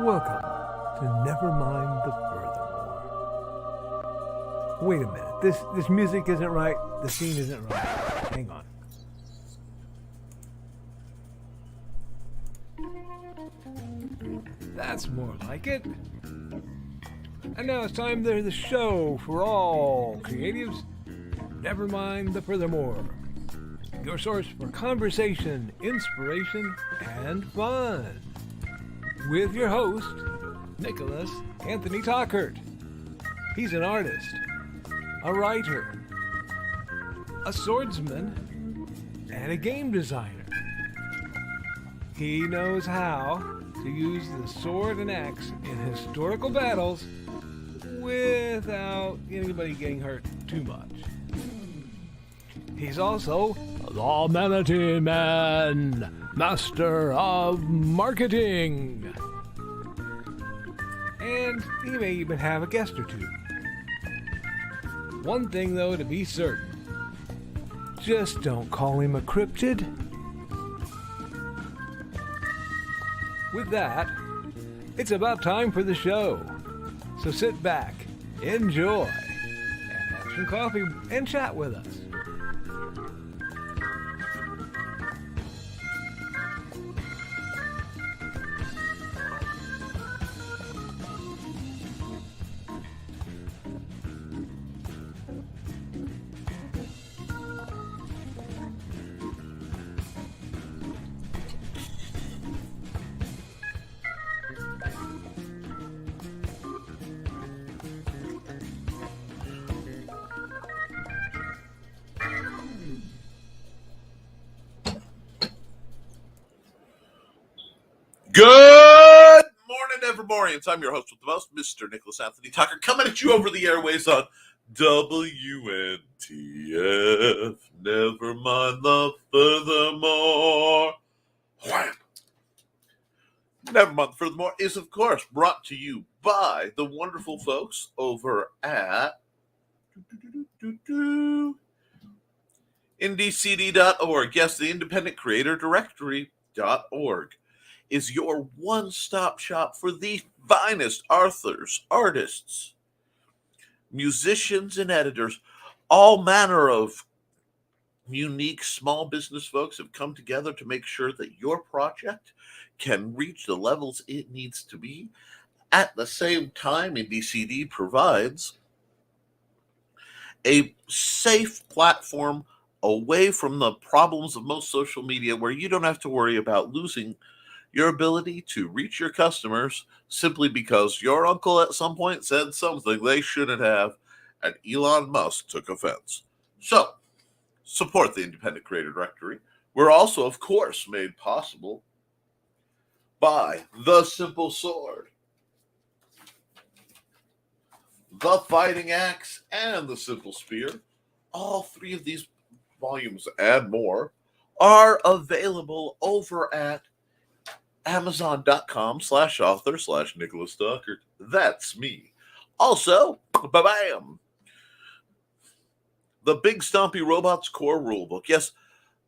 Welcome to Nevermind The Furthermore. Wait a minute, this music isn't right, the scene isn't right. Hang on. That's more like it. And now it's time to the show for all creatives. Nevermind The Furthermore. Your source for conversation, inspiration, and fun. With your host, Nicholas Anthony Tockert. He's an artist, a writer, a swordsman, and a game designer. He knows how to use the sword and axe in historical battles without anybody getting hurt too much. He's also the Manatee Man, master of marketing. And he may even have a guest or two. One thing, though, to be certain. Just don't call him a cryptid. With that, it's about time for the show. So sit back, enjoy, and have some coffee and chat with us. Good morning, Nevermorians. I'm your host with the most, Mr. Nicholas Anthony Tockert, coming at you over the airways on WNTF. Nevermind the Furthermore. Wham! Nevermind the Furthermore is, of course, brought to you by the wonderful folks over at indecd.org. Yes, the Independent Creator Directory.org is your one-stop shop for the finest authors, artists, musicians, and editors. All manner of unique small business folks have come together to make sure that your project can reach the levels it needs to be. At the same time, IndieCD provides a safe platform away from the problems of most social media where you don't have to worry about losing your ability to reach your customers simply because your uncle at some point said something they shouldn't have, and Elon Musk took offense. So, support the Independent Creator Directory. We're also, of course, made possible by The Simple Sword, The Fighting Axe, and The Simple Spear. All three of these volumes and more are available over at Amazon.com/author/Nicholas Tockert. That's me. Also, ba-bam! The Big Stompy Robots Core Rulebook. Yes,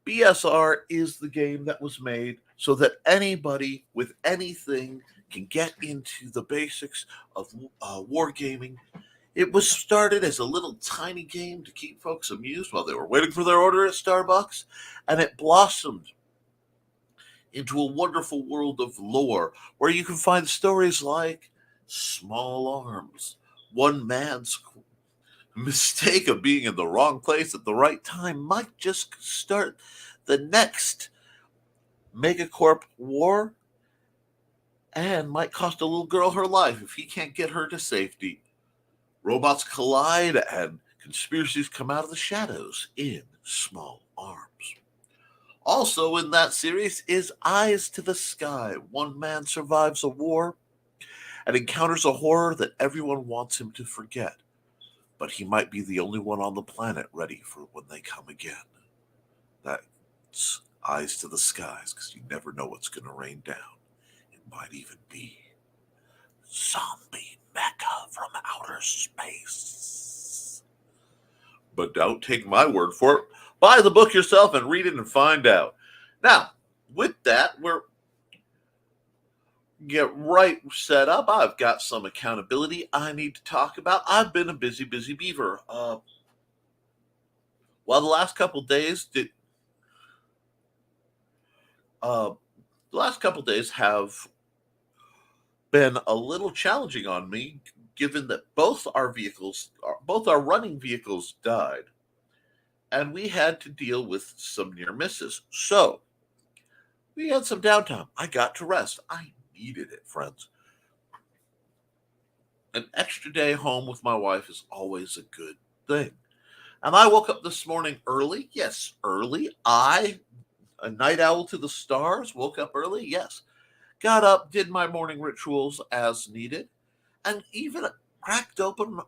BSR is the game that was made so that anybody with anything can get into the basics of wargaming. It was started as a little tiny game to keep folks amused while they were waiting for their order at Starbucks, and it blossomed into a wonderful world of lore where you can find stories like Small Arms, one man's mistake of being in the wrong place at the right time might just start the next megacorp war and might cost a little girl her life if he can't get her to safety. Robots collide and conspiracies come out of the shadows in Small Arms. Also in that series is Eyes to the Sky. One man survives a war and encounters a horror that everyone wants him to forget, but he might be the only one on the planet ready for when they come again. That's Eyes to the Skies, because you never know what's going to rain down. It might even be zombie mecha from outer space. But don't take my word for it. Buy the book yourself and read it and find out. Now, with that, get right set up. I've got some accountability I need to talk about. I've been a busy, busy beaver. Well, uh, the last couple days have been a little challenging on me, given that both our running vehicles died, and we had to deal with some near misses. So we had some downtime. I got to rest. I needed it, friends. An extra day home with my wife is always a good thing. And I woke up this morning early. Yes, early. A night owl to the stars, woke up early. Yes. Got up, did my morning rituals as needed, and even cracked open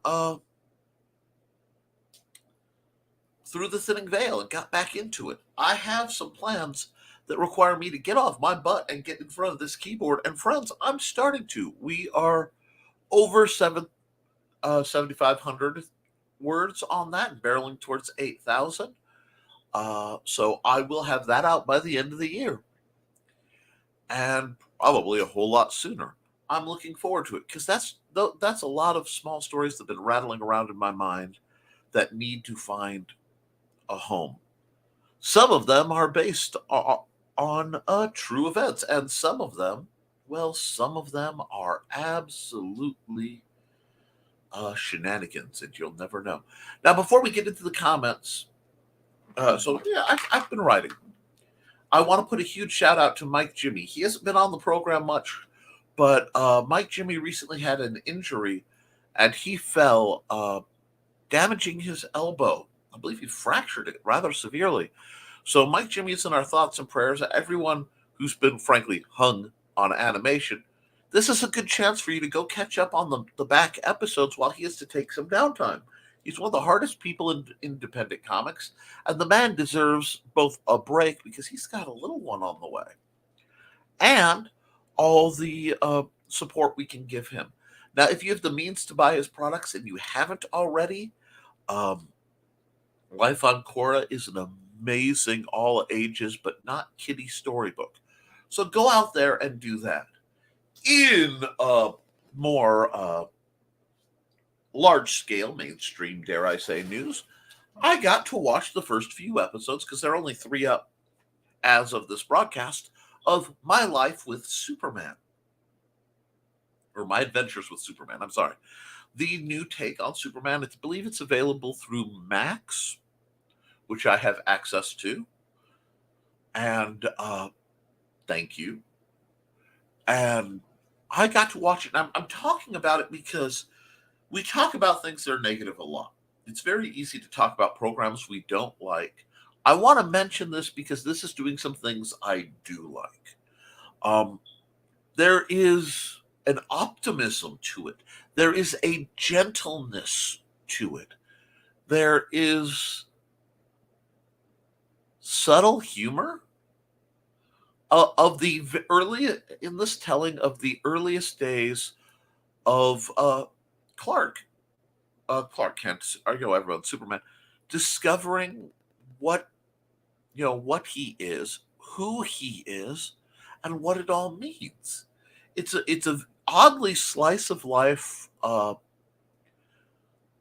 through the thinning veil and got back into it. I have some plans that require me to get off my butt and get in front of this keyboard. And friends, I'm starting to. We are over 7,500 words on that, and barreling towards 8,000. So I will have that out by the end of the year, and probably a whole lot sooner. I'm looking forward to it because that's a lot of small stories that have been rattling around in my mind that need to find a home. Some of them are based on true events, and some of them are absolutely shenanigans, and you'll never know. Now, before we get into the comments, I've been writing. I want to put a huge shout out to Mike Jimmy. He hasn't been on the program much, but Mike Jimmy recently had an injury, and he fell, damaging his elbow. I believe he fractured it rather severely. So Mike Jimmy is in our thoughts and prayers. Everyone who's been, frankly, hung on animation, this is a good chance for you to go catch up on the back episodes while he has to take some downtime. He's one of the hardest people in independent comics, and the man deserves both a break because he's got a little one on the way, and all the support we can give him. Now, if you have the means to buy his products and you haven't already, um, Life on Korra is an amazing all ages but not kiddie storybook. So go out there and do that. In more large scale, mainstream, dare I say, news, I got to watch the first few episodes, because there are only 3 up as of this broadcast, of My Life with Superman. Or My Adventures with Superman, I'm sorry. The new take on Superman. I believe it's available through Max, which I have access to. And thank you. And I got to watch it. And I'm talking about it because we talk about things that are negative a lot. It's very easy to talk about programs we don't like. I want to mention this because this is doing some things I do like. There is an optimism to it. There is a gentleness to it. There is subtle humor of the early in this telling of the earliest days of Clark Kent, or everyone, Superman, discovering what what he is, who he is, and what it all means. It's a oddly slice of life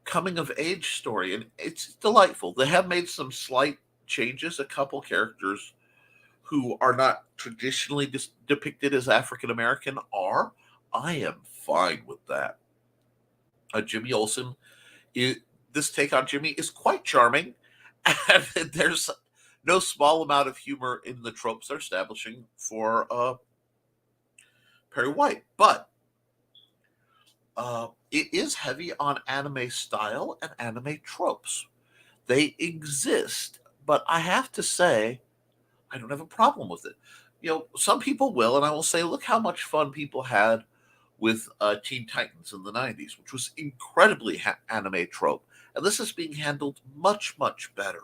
coming of age story, and it's delightful. They have made some slight changes. A couple characters who are not traditionally depicted as African American are. I am fine with that. Jimmy Olsen, this take on Jimmy is quite charming, and there's no small amount of humor in the tropes they're establishing for Perry White, but it is heavy on anime style and anime tropes. They exist, but I have to say, I don't have a problem with it. Some people will, and I will say, look how much fun people had with Teen Titans in the 90s, which was incredibly anime trope. And this is being handled much, much better.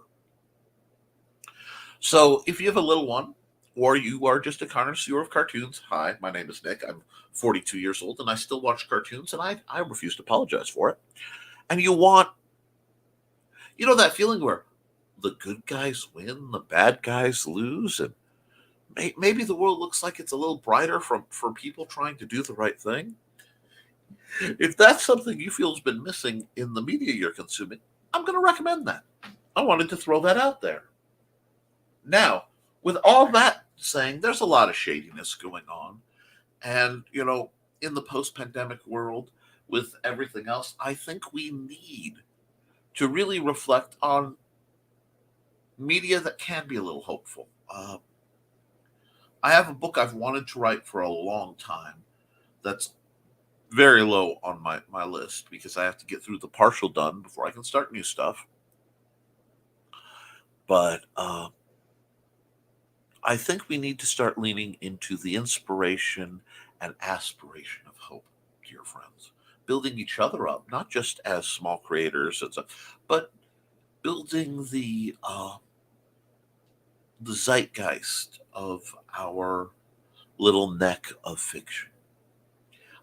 So if you have a little one, or you are just a connoisseur of cartoons, hi, my name is Nick. I'm 42 years old, and I still watch cartoons, and I refuse to apologize for it. And you want, that feeling where the good guys win, the bad guys lose, and maybe the world looks like it's a little brighter for people trying to do the right thing. If that's something you feel has been missing in the media you're consuming, I'm going to recommend that. I wanted to throw that out there. Now, with all that saying, there's a lot of shadiness going on. And, in the post pandemic world, with everything else, I think we need to really reflect on media that can be a little hopeful. I have a book I've wanted to write for a long time that's very low on my list because I have to get through the partial done before I can start new stuff. But I think we need to start leaning into the inspiration and aspiration of hope, dear friends. Building each other up, not just as small creators, but building the zeitgeist of our little neck of fiction.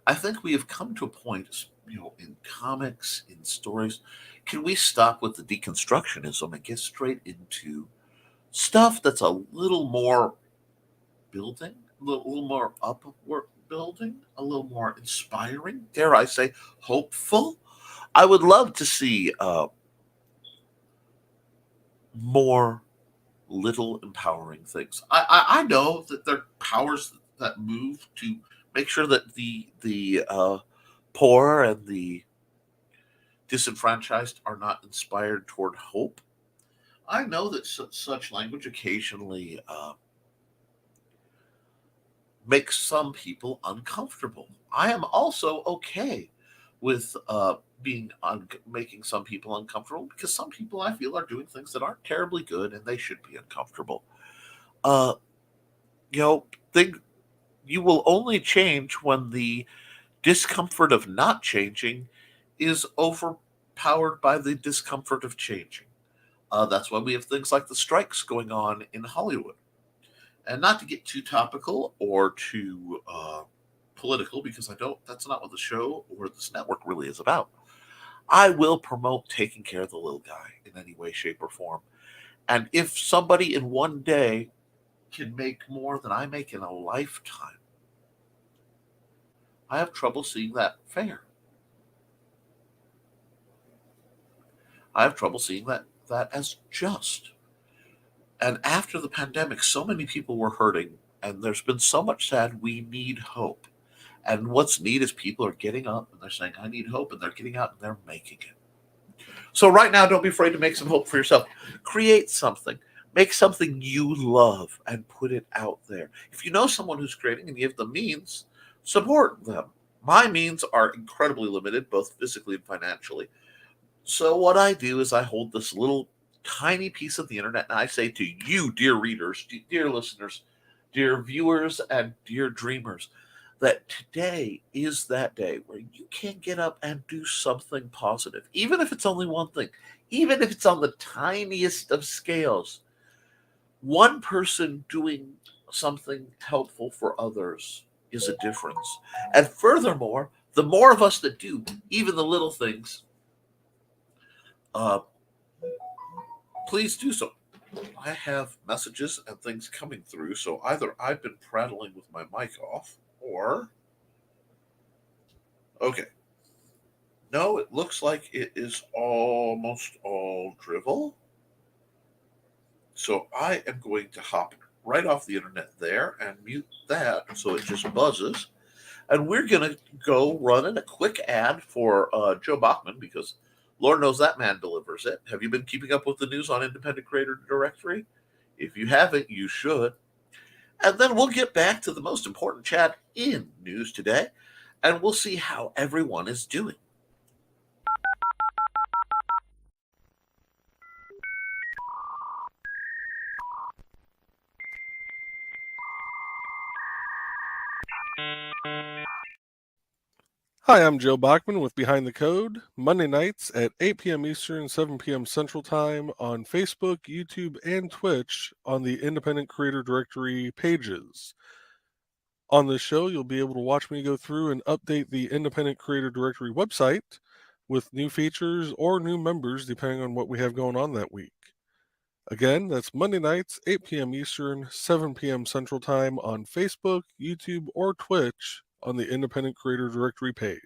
I think we have come to a point, in comics, in stories. Can we stop with the deconstructionism and get straight into stuff that's a little more building, a little more upward building, a little more inspiring? Dare I say, hopeful? I would love to see more little empowering things. I know that there are powers that move to make sure that the poor and the disenfranchised are not inspired toward hope. I know that such language occasionally makes some people uncomfortable. I am also okay with making some people uncomfortable because some people I feel are doing things that aren't terribly good and they should be uncomfortable. Uh, you know, think you will only change when the discomfort of not changing is overpowered by the discomfort of changing. That's why we have things like the strikes going on in Hollywood. And not to get too topical or too political, because I don't. That's not what the show or this network really is about. I will promote taking care of the little guy in any way, shape, or form. And if somebody in one day can make more than I make in a lifetime, I have trouble seeing that fair. I have trouble seeing that as just. And after the pandemic, so many people were hurting, and there's been so much sad. We need hope. And what's neat is people are getting up and they're saying, I need hope, and they're getting out and they're making it. So right now, don't be afraid to make some hope for yourself. Create something. Make something you love and put it out there. If you know someone who's creating and you have the means, support them. My means are incredibly limited, both physically and financially. So what I do is I hold this little tiny piece of the internet and I say to you, dear readers, dear listeners, dear viewers, and dear dreamers, that today is that day where you can get up and do something positive, even if it's only one thing, even if it's on the tiniest of scales. One person doing something helpful for others is a difference. And furthermore, the more of us that do, even the little things, uh, please do so. I have messages and things coming through, so either I've been prattling with my mic off, or okay. No, it looks like it is almost all drivel. So I am going to hop right off the internet there and mute that so it just buzzes. And we're going to go running a quick ad for Joe Bachman because Lord knows that man delivers it. Have you been keeping up with the news on Independent Creator Directory? If you haven't, you should. And then we'll get back to the most important chat in news today, and we'll see how everyone is doing. Hi, I'm Joe Bachman with Behind the Code, Monday nights at 8 p.m. Eastern, 7 p.m. Central Time on Facebook, YouTube, and Twitch on the Independent Creator Directory pages. On this show, you'll be able to watch me go through and update the Independent Creator Directory website with new features or new members depending on what we have going on that week. Again, that's Monday nights, 8 p.m. Eastern, 7 p.m. Central Time on Facebook, YouTube, or Twitch on the Independent Creator Directory page.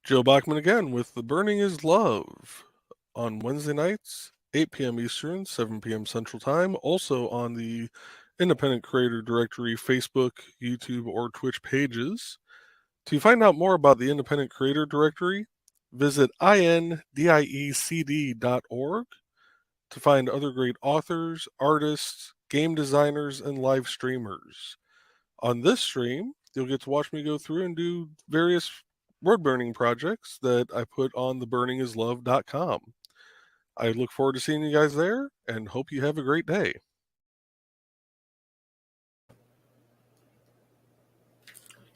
Joe Bachman again with The Burning is Love on Wednesday nights, 8 p.m. Eastern, 7 p.m. Central Time, also on the Independent Creator Directory Facebook, YouTube, or Twitch pages. To find out more about the Independent Creator Directory, visit indiecd.org to find other great authors, artists, game designers, and live streamers. On this stream, you'll get to watch me go through and do various word burning projects that I put on theburningislove.com. I look forward to seeing you guys there and hope you have a great day.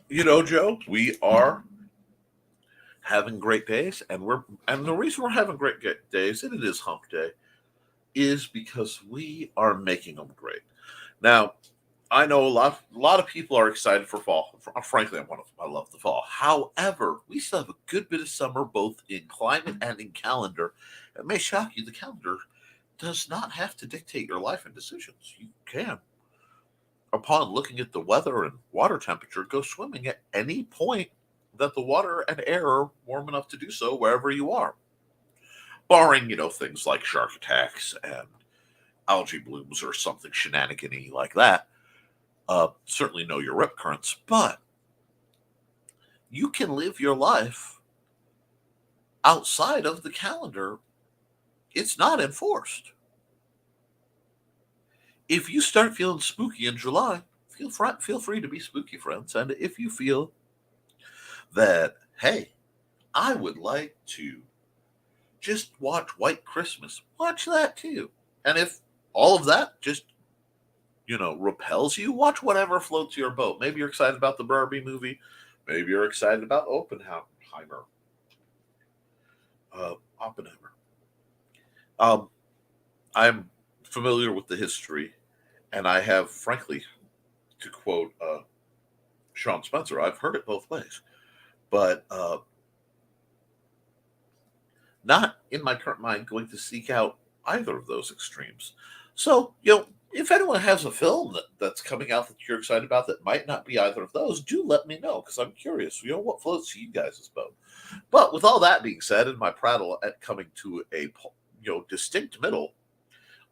You know, Joe, we are having great days, and the reason we're having great days, and it is Hump Day, is because we are making them great. Now, I know a lot of people are excited for fall. Frankly, I love the fall. However, we still have a good bit of summer, both in climate and in calendar. It may shock you, the calendar does not have to dictate your life and decisions. You can, upon looking at the weather and water temperature, go swimming at any point that the water and air are warm enough to do so wherever you are, barring things like shark attacks and algae blooms or something shenanigan-y like that. Certainly know your rip currents, but you can live your life outside of the calendar. It's not enforced. If you start feeling spooky in July, feel free to be spooky, friends. And if you feel that, hey, I would like to just watch White Christmas, watch that too. And if all of that just repels you, watch whatever floats your boat. Maybe you're excited about the Barbie movie. Maybe you're excited about Oppenheimer. I'm familiar with the history, and I have, frankly, to quote Sean Spencer, I've heard it both ways. But not in my current mind going to seek out either of those extremes. So, if anyone has a film that's coming out that you're excited about that might not be either of those, do let me know, because I'm curious, what floats you guys' boat. But with all that being said, and my prattle at coming to a distinct middle,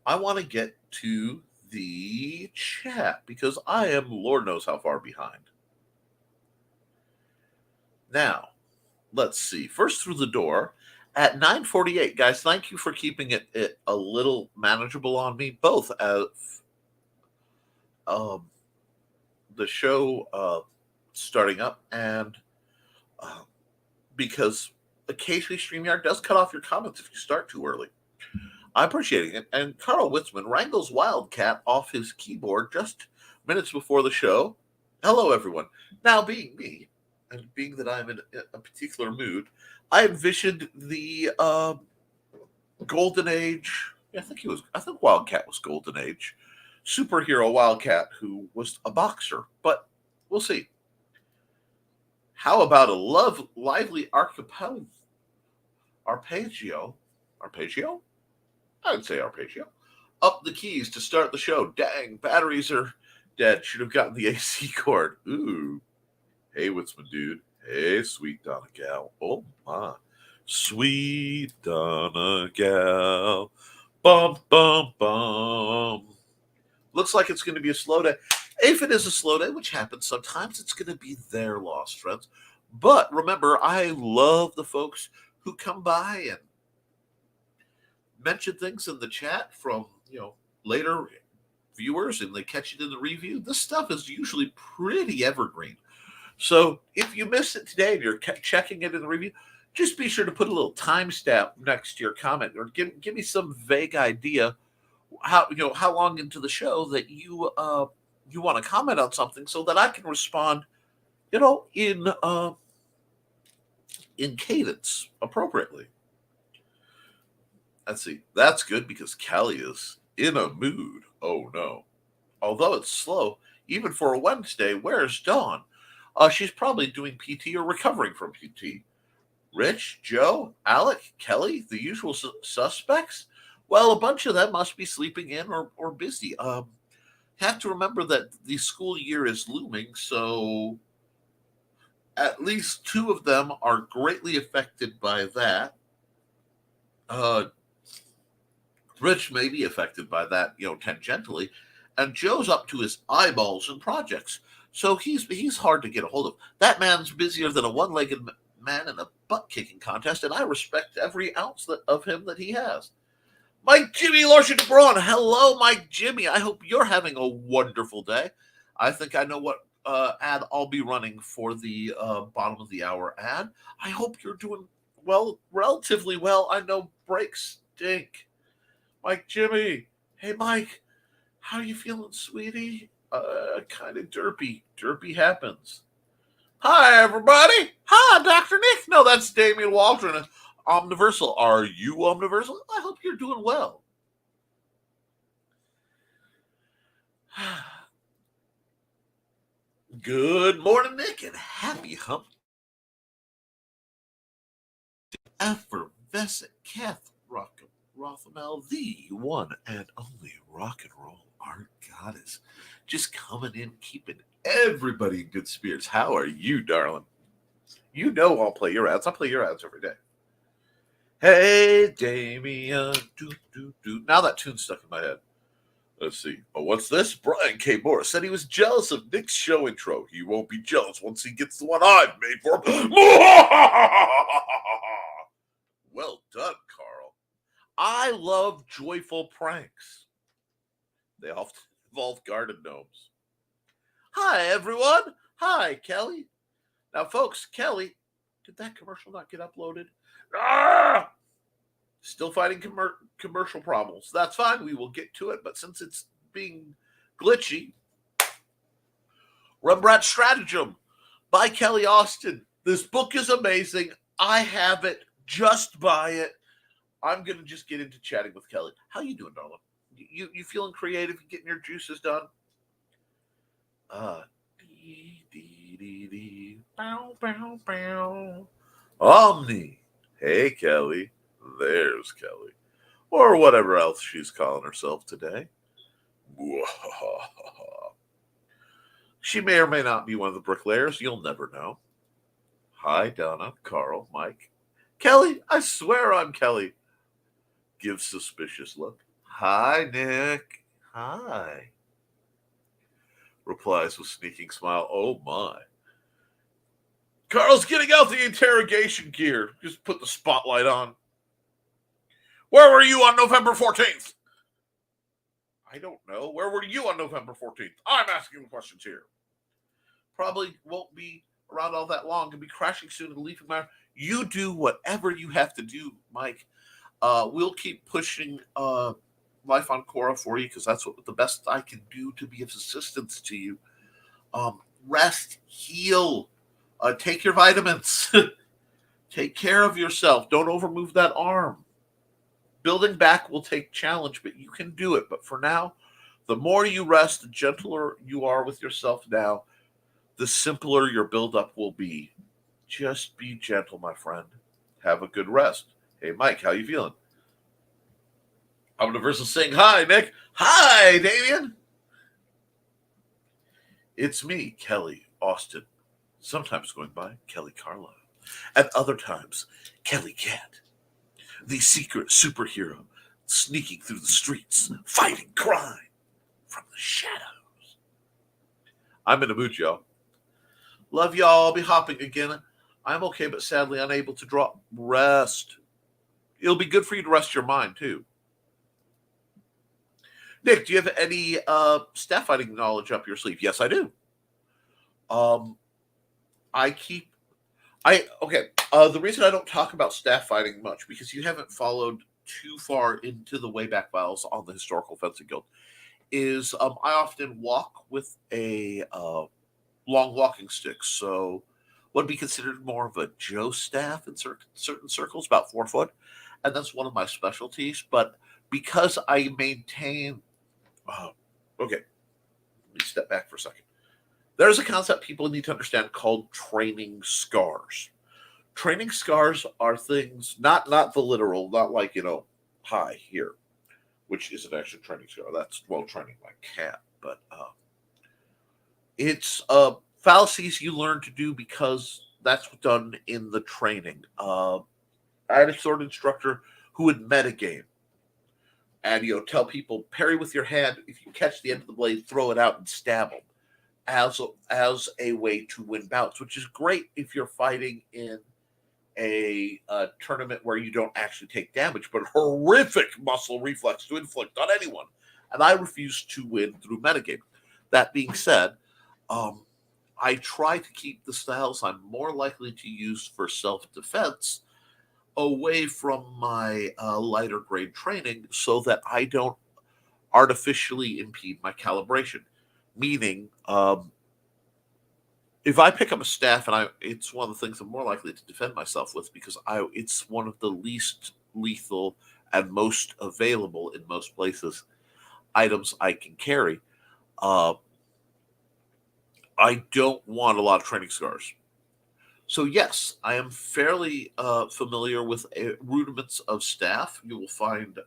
I want to get to the chat because I am Lord knows how far behind. Now, let's see. First through the door at 9:48, guys. Thank you for keeping it a little manageable on me, both as the show starting up and because occasionally StreamYard does cut off your comments if you start too early. I'm appreciating it. And Carl Witzman wrangles Wildcat off his keyboard just minutes before the show. Hello, everyone. Now, being me, and being that I'm in a particular mood, I envisioned the Golden Age. I think Wildcat was Golden Age. Superhero Wildcat who was a boxer, but we'll see. How about a lively arpeggio? Arpeggio? I'd say arpeggio. Up the keys to start the show. Dang, batteries are dead. Should have gotten the AC cord. Ooh. Hey, Witzman dude. Hey, sweet Donna gal. Oh, my. Sweet Donna gal. Bum, bum, bum. Looks like it's going to be a slow day. If it is a slow day, which happens sometimes, it's going to be their loss, friends. But remember, I love the folks who come by and mention things in the chat from, later viewers, and they catch it in the review. This stuff is usually pretty evergreen. So if you miss it today and you're checking it in the review, just be sure to put a little timestamp next to your comment, or give me some vague idea how long into the show that you you want to comment on something so that I can respond, in cadence appropriately. Let's see. That's good because Kelly is in a mood. Oh no. Although it's slow, even for a Wednesday, where's Dawn? She's probably doing PT or recovering from PT. Rich, Joe, Alec, Kelly, the usual suspects? Well, a bunch of them must be sleeping in or busy. Have to remember that the school year is looming, so at least two of them are greatly affected by that. Uh, Rich may be affected by that, tangentially, and Joe's up to his eyeballs in projects, so he's hard to get a hold of. That man's busier than a one-legged man in a butt-kicking contest, and I respect every ounce of him that he has. Mike Jimmy Larson Braun, hello, Mike Jimmy. I hope you're having a wonderful day. I think I know what ad I'll be running for the bottom of the hour ad. I hope you're doing well, relatively well. I know breaks stink. Mike Jimmy, hey Mike, how you feeling, sweetie? Kind of derpy. Derpy happens. Hi, everybody. Hi, Dr. Nick. No, that's Damian Waldron. Omniversal. Are you Omniversal? I hope you're doing well. Good morning, Nick, and happy hump. Effervescent Kath Rothamel, the one and only rock and roll art goddess. Just coming in, keeping everybody in good spirits. How are you, darling? You know I'll play your ads. I'll play your ads every day. Hey, Damien. Now that tune's stuck in my head. Let's see. Oh, what's this? Brian K. Morris said he was jealous of Nick's show intro. He won't be jealous once he gets the one I've made for him. Well done, Carl. I love joyful pranks. They often involve garden gnomes. Hi, everyone. Hi, Kelly. Now, folks, Kelly, did that commercial not get uploaded? Ah! Still fighting commercial problems. That's fine. We will get to it. But since it's being glitchy, Rembrandt Stratagem by Kelly Austin. This book is amazing. I have it. Just buy it. I'm going to just get into chatting with Kelly. How you doing, darling? You feeling creative? You getting your juices done? Bow, bow, bow. Omni. Hey, Kelly. There's Kelly. Or whatever else she's calling herself today. She may or may not be one of the bricklayers. You'll never know. Hi, Donna, Carl, Mike. Kelly, I swear I'm Kelly. Gives suspicious look. Hi, Nick. Hi. Replies with sneaking smile. Oh, my. Carl's getting out the interrogation gear. Just put the spotlight on. Where were you on November 14th? I don't know. Where were you on November 14th? I'm asking the questions here. Probably won't be around all that long. Could be crashing soon and leaving my... You do whatever you have to do, Mike. We'll keep pushing Life on Quora for you because that's what the best I can do to be of assistance to you. Rest, heal, take your vitamins. Take care of yourself. Don't overmove that arm. Building back will take challenge, but you can do it. But for now, the more you rest, the gentler you are with yourself now, the simpler your buildup will be. Just be gentle, my friend. Have a good rest. Hey, Mike, how you feeling? Omniversal saying hi, Nick. Hi, Damien. It's me, Kelly Austin. Sometimes going by Kelly Carlisle. At other times, Kelly Cat. The secret superhero sneaking through the streets, fighting crime from the shadows. I'm in a mood, y'all. Love y'all. I'll be hopping again. I'm okay, but sadly unable to draw. Rest. It'll be good for you to rest your mind, too. Nick, do you have any staff fighting knowledge up your sleeve? Yes, I do. The reason I don't talk about staff fighting much because you haven't followed too far into the Wayback Files on the Historical Fencing Guild is I often walk with a long walking stick. So would be considered more of a Joe staff in certain circles, about 4 foot. And that's one of my specialties. But because I maintain, uh, okay, let me step back for a second. There's a concept people need to understand called training scars. Training scars are things, not the literal, not like, hi, here, which isn't actually a training scar. That's, well, training my cat. But it's fallacies you learn to do because that's done in the training. I had a sword instructor who would metagame and tell people parry with your hand. If you catch the end of the blade, throw it out and stab them as a way to win bouts, which is great if you're fighting in a tournament where you don't actually take damage, but horrific muscle reflex to inflict on anyone. And I refuse to win through metagame. That being said, I try to keep the styles I'm more likely to use for self-defense away from my lighter grade training so that I don't artificially impede my calibration. Meaning, if I pick up a staff and it's one of the things I'm more likely to defend myself with because it's one of the least lethal and most available in most places items I can carry. I don't want a lot of training scars. So yes, I am fairly familiar with rudiments of staff. You will find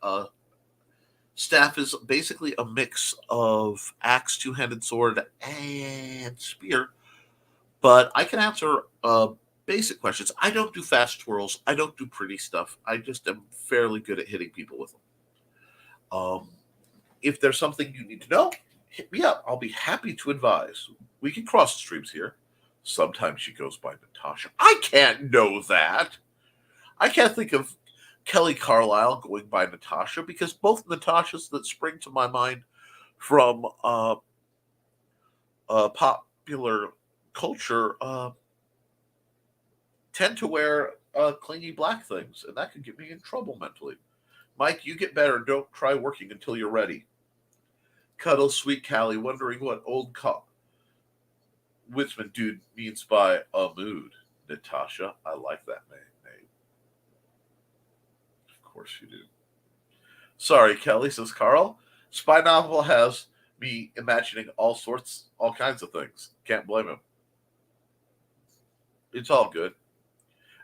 staff is basically a mix of axe, two-handed sword, and spear. But I can answer basic questions. I don't do fast twirls. I don't do pretty stuff. I just am fairly good at hitting people with them. If there's something you need to know, hit me up. I'll be happy to advise. We can cross the streams here. Sometimes she goes by Natasha. I can't know that. I can't think of Kelly Carlisle going by Natasha because both Natashas that spring to my mind from popular culture tend to wear clingy black things, and that could get me in trouble mentally. Mike, you get better. Don't try working until you're ready. Cuddle Sweet Callie, wondering what old Witzman dude means by a mood. Natasha, I like that name. Of course you do. Sorry, Kelly, says Carl. Spy novel has me imagining all kinds of things. Can't blame him. It's all good.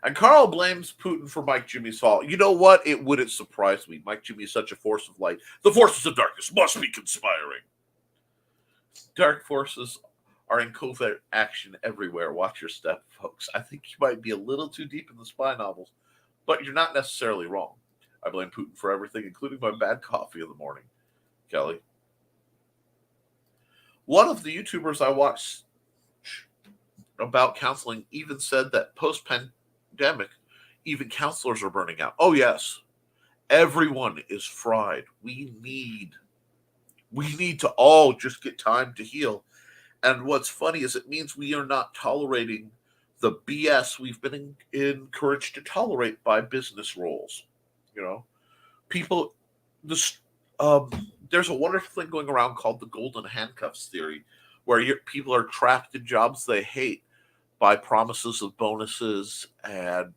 And Carl blames Putin for Mike Jimmy's fault. You know what? It wouldn't surprise me. Mike Jimmy is such a force of light. The forces of darkness must be conspiring. Dark forces are in covert action everywhere. Watch your step, folks. I think you might be a little too deep in the spy novels, but you're not necessarily wrong. I blame Putin for everything, including my bad coffee in the morning. Kelly. One of the YouTubers I watched about counseling even said that post-pandemic, even counselors are burning out. Oh, yes. Everyone is fried. We need to all just get time to heal. And what's funny is it means we are not tolerating the BS we've been encouraged to tolerate by business roles. People, there's a wonderful thing going around called the golden handcuffs theory, where people are trapped in jobs they hate by promises of bonuses and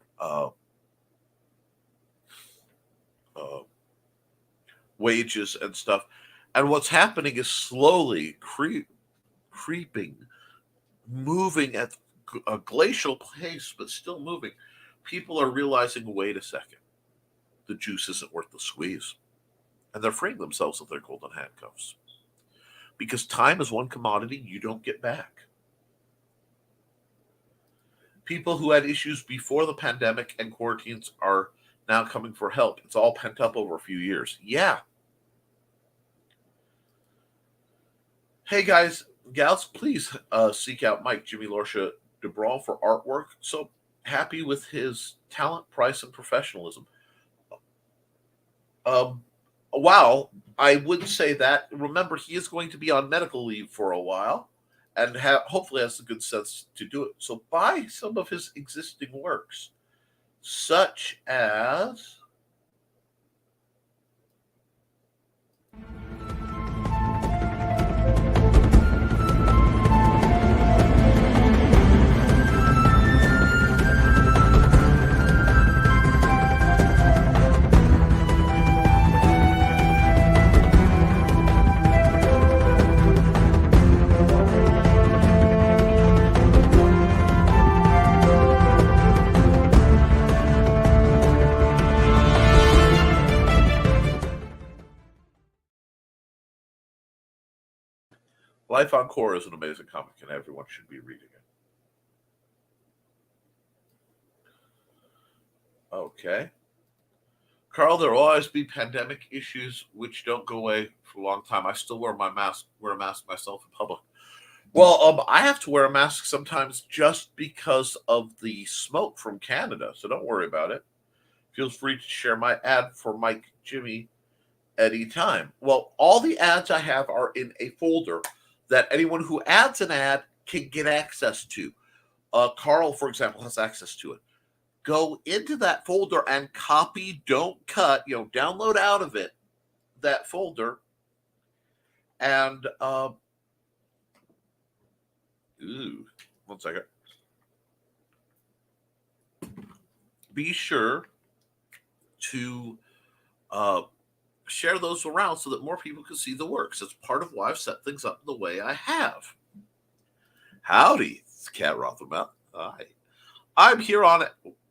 wages and stuff. And what's happening is slowly creeping, moving at a glacial pace, but still moving. People are realizing, wait a second, the juice isn't worth the squeeze. And they're freeing themselves of their golden handcuffs. Because time is one commodity you don't get back. People who had issues before the pandemic and quarantines are now coming for help. It's all pent up over a few years. Yeah. Hey guys, gals, please seek out Mike Jimmy Lorsha DeBrawl for artwork. So happy with his talent, price, and professionalism. Wow, I would say that. Remember, he is going to be on medical leave for a while and hopefully has the good sense to do it. So buy some of his existing works, such as Life on Core is an amazing comic, and everyone should be reading it. Okay. Carl, there will always be pandemic issues which don't go away for a long time. I still wear a mask myself in public. Well, I have to wear a mask sometimes just because of the smoke from Canada, so don't worry about it. Feel free to share my ad for Mike Jimmy anytime. Well, all the ads I have are in a folder that anyone who adds an ad can get access to. Carl, for example, has access to it. Go into that folder and copy, don't cut, download out of it that folder. And, one second. Be sure to share those around so that more people can see the works. It's part of why I've set things up the way I have. Howdy, it's Cat Rothermouth. Hi. I'm here on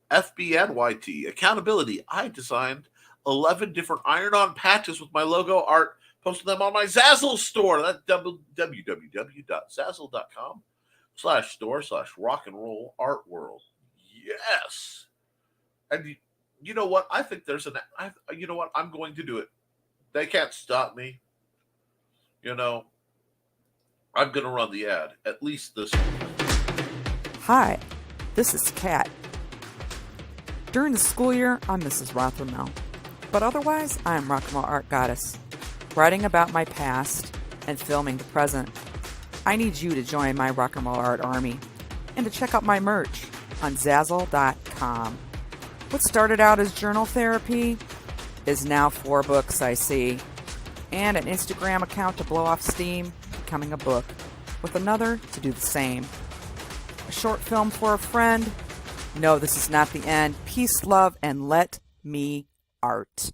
FBNYT Accountability. I designed 11 different iron-on patches with my logo art, posted them on my Zazzle store. That's www.zazzle.com/store/rock-and-roll art world. Yes. And you know what? I think you know what? I'm going to do it. They can't stop me. I'm going to run the ad, at least this one. Hi, this is Kat. During the school year, I'm Mrs. Rothermel, but otherwise, I am Rock and Roll Art Goddess, writing about my past and filming the present. I need you to join my Rock and Roll Art army and to check out my merch on Zazzle.com. What started out as journal therapy is now 4 books, I see, and an Instagram account to blow off steam, becoming a book, with another to do the same. A short film for a friend. No, this is not the end. Peace, love, and let me art.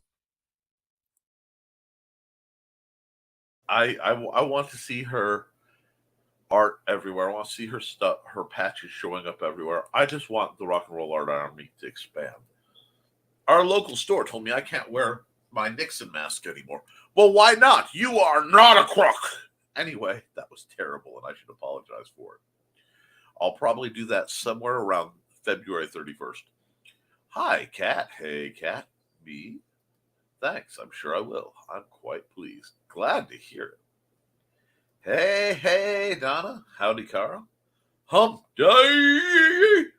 I want to see her art everywhere. I want to see her stuff, her patches showing up everywhere. I just want the Rock and Roll Art Army to expand. Our local store told me I can't wear my Nixon mask anymore. Well, why not? You are not a crook. Anyway, that was terrible, and I should apologize for it. I'll probably do that somewhere around February 31st. Hi, Kat. Hey, Kat. Me? Thanks. I'm sure I will. I'm quite pleased. Glad to hear it. Hey, Donna. Howdy, Carl. Hump day.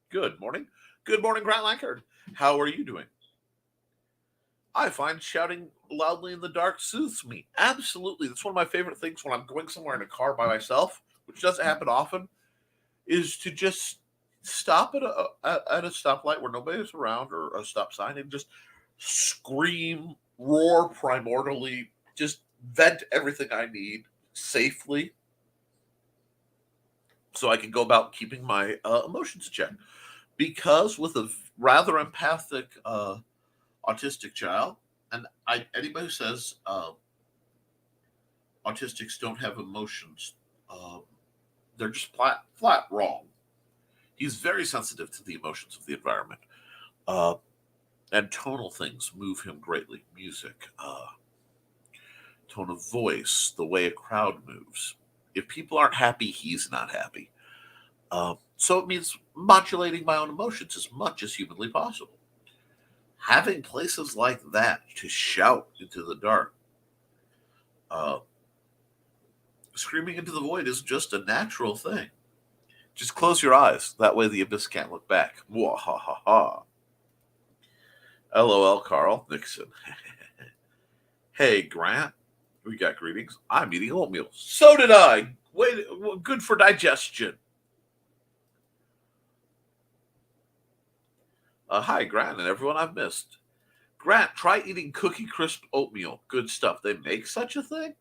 Good morning. Good morning, Grant Lankard. How are you doing? I find shouting loudly in the dark soothes me. Absolutely. That's one of my favorite things when I'm going somewhere in a car by myself, which doesn't happen often, is to just stop at a stoplight where nobody's around or a stop sign and just scream, roar primordially, just vent everything I need safely so I can go about keeping my emotions in check. Because with a rather empathic autistic child, and anybody who says autistics don't have emotions, they're just flat wrong. He's very sensitive to the emotions of the environment. And tonal things move him greatly. Music, tone of voice, the way a crowd moves. If people aren't happy, he's not happy. So it means modulating my own emotions as much as humanly possible. Having places like that to shout into the dark, screaming into the void is just a natural thing. Just close your eyes. That way the abyss can't look back. Mwahaha. LOL, Carl Nixon. Hey, Grant. We got greetings. I'm eating oatmeal. So did I. Wait, good for digestion. Hi, Grant, and everyone I've missed. Grant, try eating Cookie Crisp oatmeal. Good stuff. They make such a thing?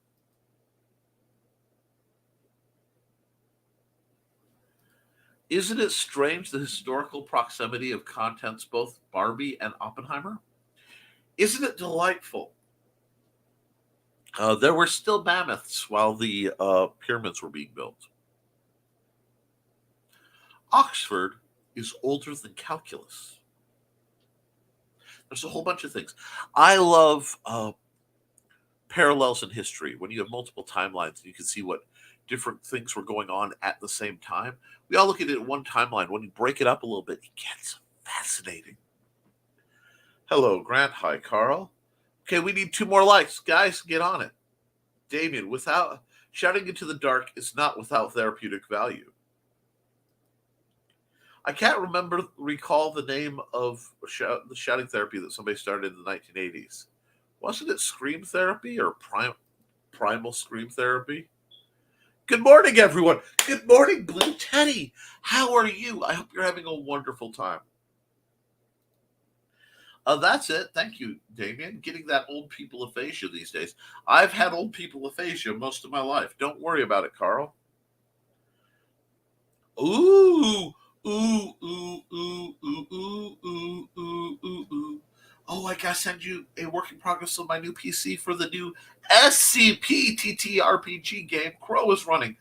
Isn't it strange the historical proximity of contents, both Barbie and Oppenheimer? Isn't it delightful? There were still mammoths while the pyramids were being built. Oxford is older than calculus. There's a whole bunch of things. I love parallels in history. When you have multiple timelines, you can see what different things were going on at the same time. We all look at it in one timeline. When you break it up a little bit, it gets fascinating. Hello, Grant. Hi, Carl. Okay, we need 2 more likes. Guys, get on it. Damien, without shouting into the dark is not without therapeutic value. I can't recall the name of the shouting therapy that somebody started in the 1980s. Wasn't it scream therapy or primal scream therapy? Good morning, everyone. Good morning, Blue Teddy. How are you? I hope you're having a wonderful time. That's it. Thank you, Damien. Getting that old people aphasia these days. I've had old people aphasia most of my life. Don't worry about it, Carl. Ooh, ooh, ooh, ooh, ooh, ooh, ooh, ooh, ooh, ooh. Oh, I gotta send you a work in progress of my new PC for the new SCP-TTRPG game Crow is running.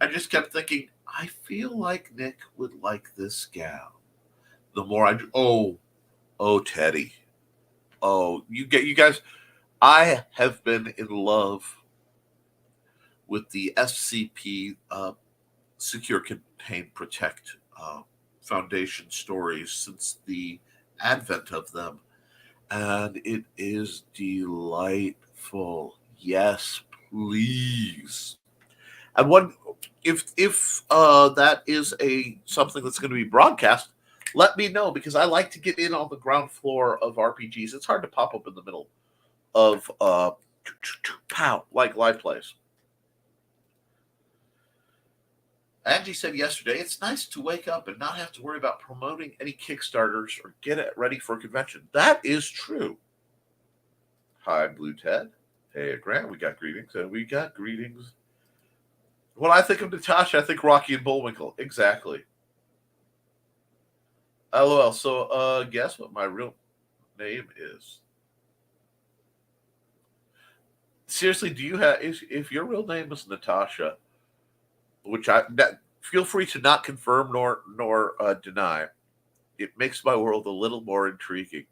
I just kept thinking, I feel like Nick would like this gal. The more I do, oh, Teddy. Oh, you guys. I have been in love with the SCP Secure, Contain, Protect Foundation stories since the advent of them, and it is delightful. Yes, please. And if that is something that's going to be broadcast, let me know, because I like to get in on the ground floor of RPGs. It's hard to pop up in the middle of pow, like live plays. Angie said yesterday, it's nice to wake up and not have to worry about promoting any Kickstarters or get it ready for a convention. That is true. Hi, Blue Ted. Hey, Grant, we got greetings. When I think of Natasha, I think Rocky and Bullwinkle. Exactly. LOL. So, guess what my real name is? Seriously, do you have? If your real name is Natasha, which feel free to not confirm nor deny, it makes my world a little more intriguing.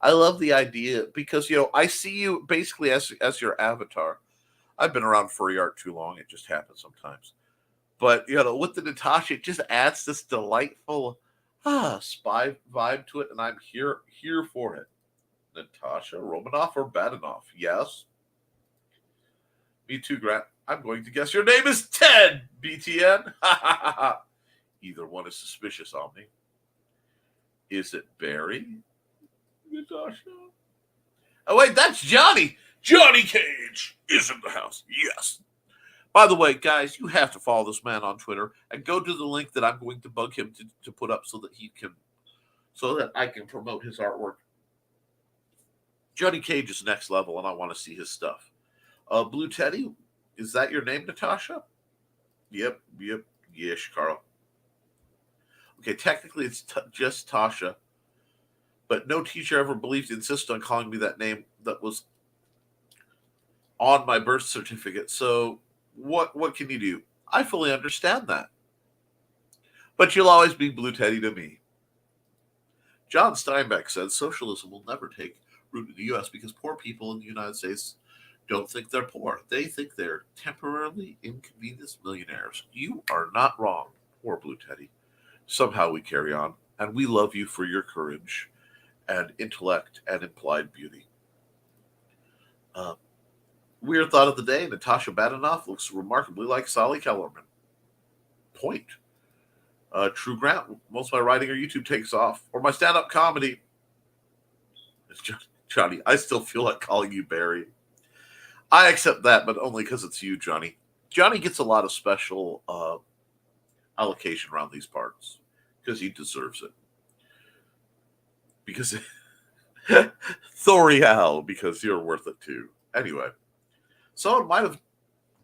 I love the idea because I see you basically as your avatar. I've been around furry art too long; it just happens sometimes. But with the Natasha, it just adds this delightful spy vibe to it, and I'm here for it. Natasha Romanoff or Badanoff? Yes. Me too, Grant. I'm going to guess your name is Ted, BTN. Either one is suspicious on me. Is it Barry? Natasha? Oh, wait, that's Johnny. Johnny Cage is in the house. Yes. By the way, guys, you have to follow this man on Twitter and go to the link that I'm going to bug him to put up so that I can promote his artwork. Johnny Cage is next level, and I want to see his stuff. Blue Teddy, is that your name, Natasha? Yep. Yes, Carl. Okay, technically it's just Tasha, but no teacher ever insisted on calling me that name that was on my birth certificate. So what can you do? I fully understand that. But you'll always be Blue Teddy to me. John Steinbeck said socialism will never take root in the U.S. because poor people in the United States don't think they're poor. They think they're temporarily inconvenienced millionaires. You are not wrong, poor Blue Teddy. Somehow we carry on, and we love you for your courage and intellect and implied beauty. Weird thought of the day, Natasha Badanoff looks remarkably like Sally Kellerman. Point. True Grant, most of my writing or YouTube takes off, or my stand-up comedy. It's Johnny, I still feel like calling you Barry. I accept that, but only because it's you, Johnny. Johnny gets a lot of special allocation around these parts because he deserves it. Because Thorial, because you're worth it too. Anyway, someone might have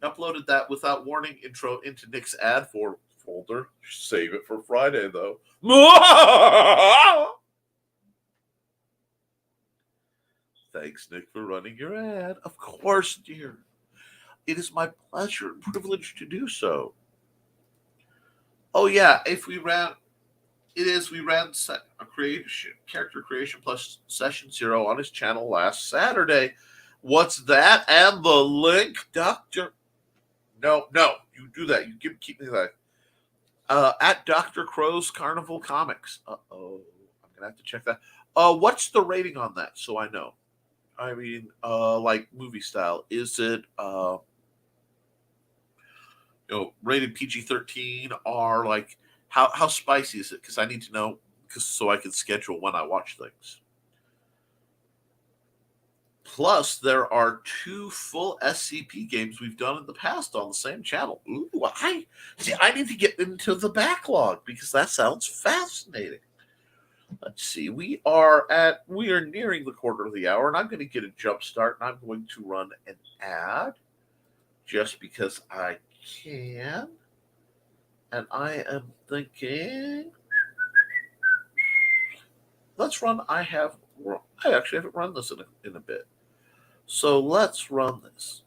uploaded that without warning intro into Nick's ad folder. Save it for Friday, though. Thanks, Nick, for running your ad. Of course, dear. It is my pleasure and privilege to do so. Oh, yeah, we ran a character creation plus session 0 on his channel last Saturday. What's that? And the link, Dr. No, you do that. You keep me that. At Dr. Crow's Carnival Comics. I'm gonna have to check that. What's the rating on that? So I know. I mean, like movie style. Is it rated PG-13, or like how spicy is it? Because I need to know, because so I can schedule when I watch things. Plus, there are 2 full SCP games we've done in the past on the same channel. Ooh, I need to get into the backlog because that sounds fascinating. Let's see. We are nearing the quarter of the hour, and I'm going to get a jump start, and I'm going to run an ad just because I can. And I am thinking, let's run. I actually haven't run this in a bit. So let's run this.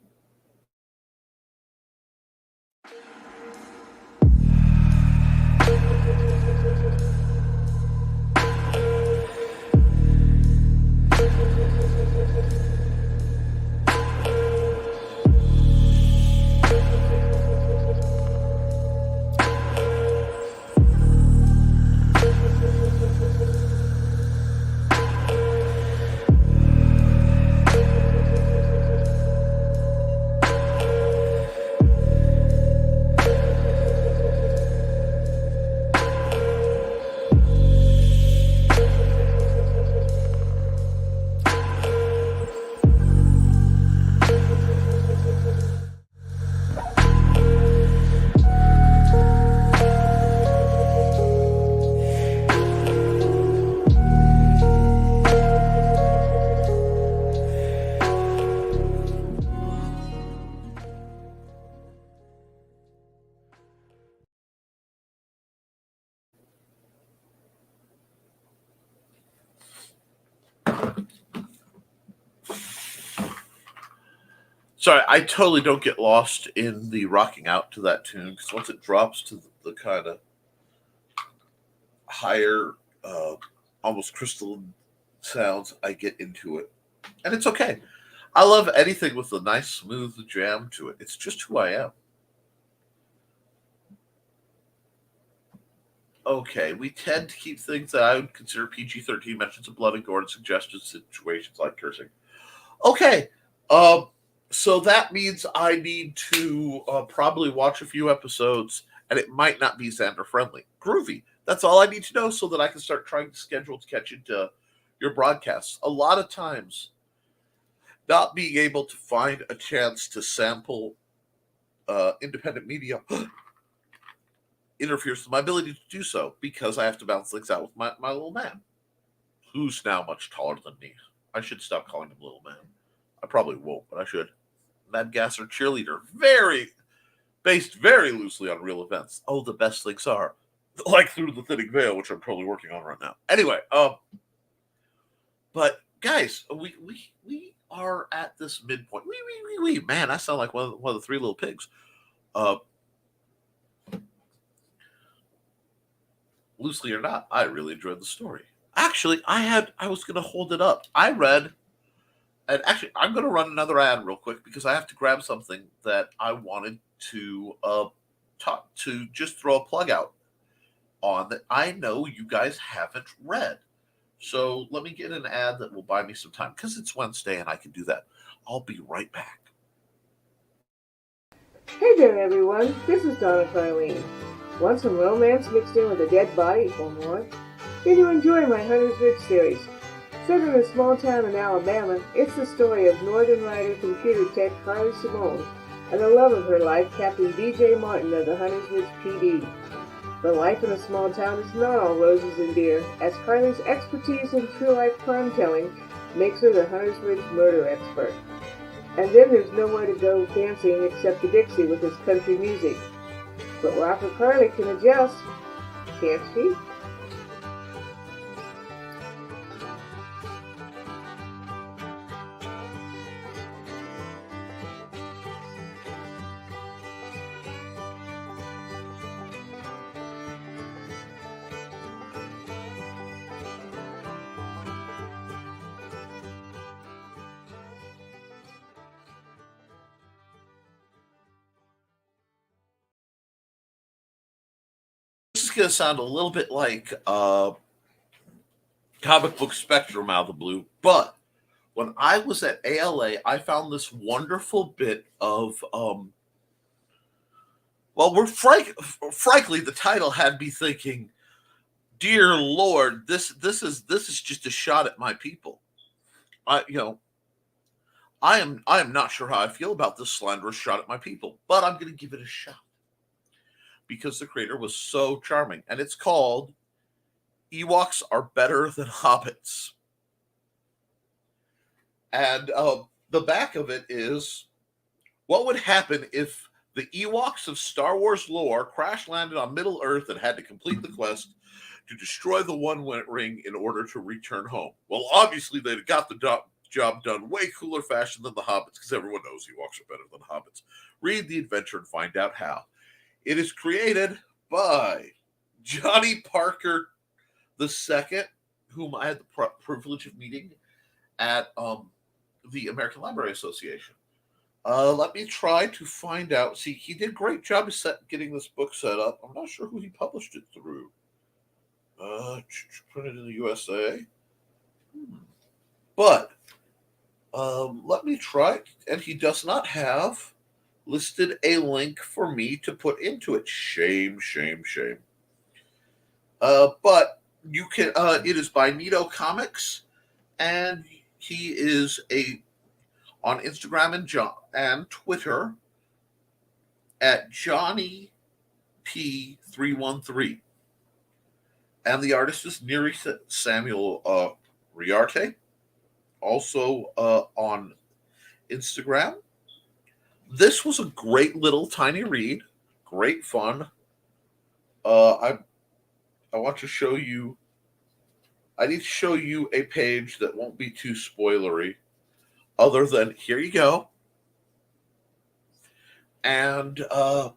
Sorry, I totally don't get lost in the rocking out to that tune, because once it drops to the kind of higher, almost crystalline sounds, I get into it. And it's okay. I love anything with a nice, smooth jam to it. It's just who I am. Okay, we tend to keep things that I would consider PG-13, mentions of blood and gore, and suggested situations like cursing. Okay, so that means I need to probably watch a few episodes, and it might not be Xander friendly. Groovy. That's all I need to know so that I can start trying to schedule to catch into your broadcasts. A lot of times, not being able to find a chance to sample independent media interferes with my ability to do so, because I have to balance things out with my little man, who's now much taller than me. I should stop calling him little man. I probably won't, but I should. Mad Gasser cheerleader, based very loosely on real events. Oh, the best things are like Through the Thinning Veil, which I'm totally working on right now. Anyway, but guys, we are at this midpoint. Man, I sound like one of the 3 little pigs. Loosely or not, I really enjoyed the story. Actually, I was going to hold it up. I read, and actually, I'm going to run another ad real quick because I have to grab something that I wanted to just throw a plug out on that I know you guys haven't read. So let me get an ad that will buy me some time, because it's Wednesday and I can do that. I'll be right back. Hey there, everyone. This is Donna Carlene. Want some romance mixed in with a dead body or more? Then you enjoy my Hunter's Ridge series. Set in a small town in Alabama, it's the story of Northern Rider computer tech Carly Simone and the love of her life, Captain B.J. Martin of the Hunter's Ridge PD. But life in a small town is not all roses and beer, as Carly's expertise in true-life crime-telling makes her the Hunter's Ridge murder expert. And then there's nowhere to go dancing except to Dixie with his country music. But Rocker Carly can adjust, can't she? is going to sound a little bit like comic book spectrum out of the blue, but when I was at ALA, I found this wonderful bit of frankly, the title had me thinking, dear Lord, this is just a shot at my people. I am not sure how I feel about this slanderous shot at my people, but I'm going to give it a shot because the creator was so charming, and it's called Ewoks Are Better Than Hobbits. And the back of it is, what would happen if the Ewoks of Star Wars lore crash landed on Middle Earth and had to complete the quest to destroy the One Ring in order to return home? Well, obviously they'd got the job done way cooler fashion than the Hobbits, because everyone knows Ewoks are better than Hobbits. Read the adventure and find out how. It is created by Johnny Parker II, whom I had the privilege of meeting at the American Library Association. Let me try to find out. See, he did a great job of getting this book set up. I'm not sure who he published it through. Printed in the USA. But let me try. And he does not have listed a link for me to put into it. Shame, shame, shame. But you can. It is by Nito Comics, and he is on Instagram and Twitter at Johnny P313, and the artist is Neri Samuel Riarte, also on Instagram. This was a great little tiny read, great fun. I want to show you. I need to show you a page that won't be too spoilery, other than here you go. And gonna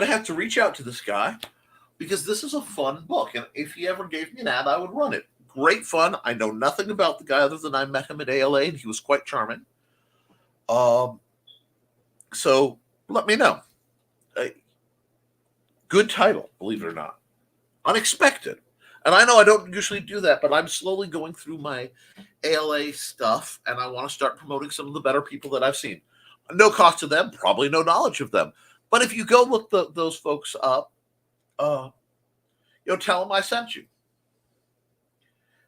have to reach out to this guy because this is a fun book, and if he ever gave me an ad, I would run it. Great fun. I know nothing about the guy other than I met him at ALA, and he was quite charming. So let me know. Good title, believe it or not. Unexpected. And I know I don't usually do that, but I'm slowly going through my ALA stuff, and I want to start promoting some of the better people that I've seen. No cost to them, probably no knowledge of them. But if you go look those folks up, tell them I sent you.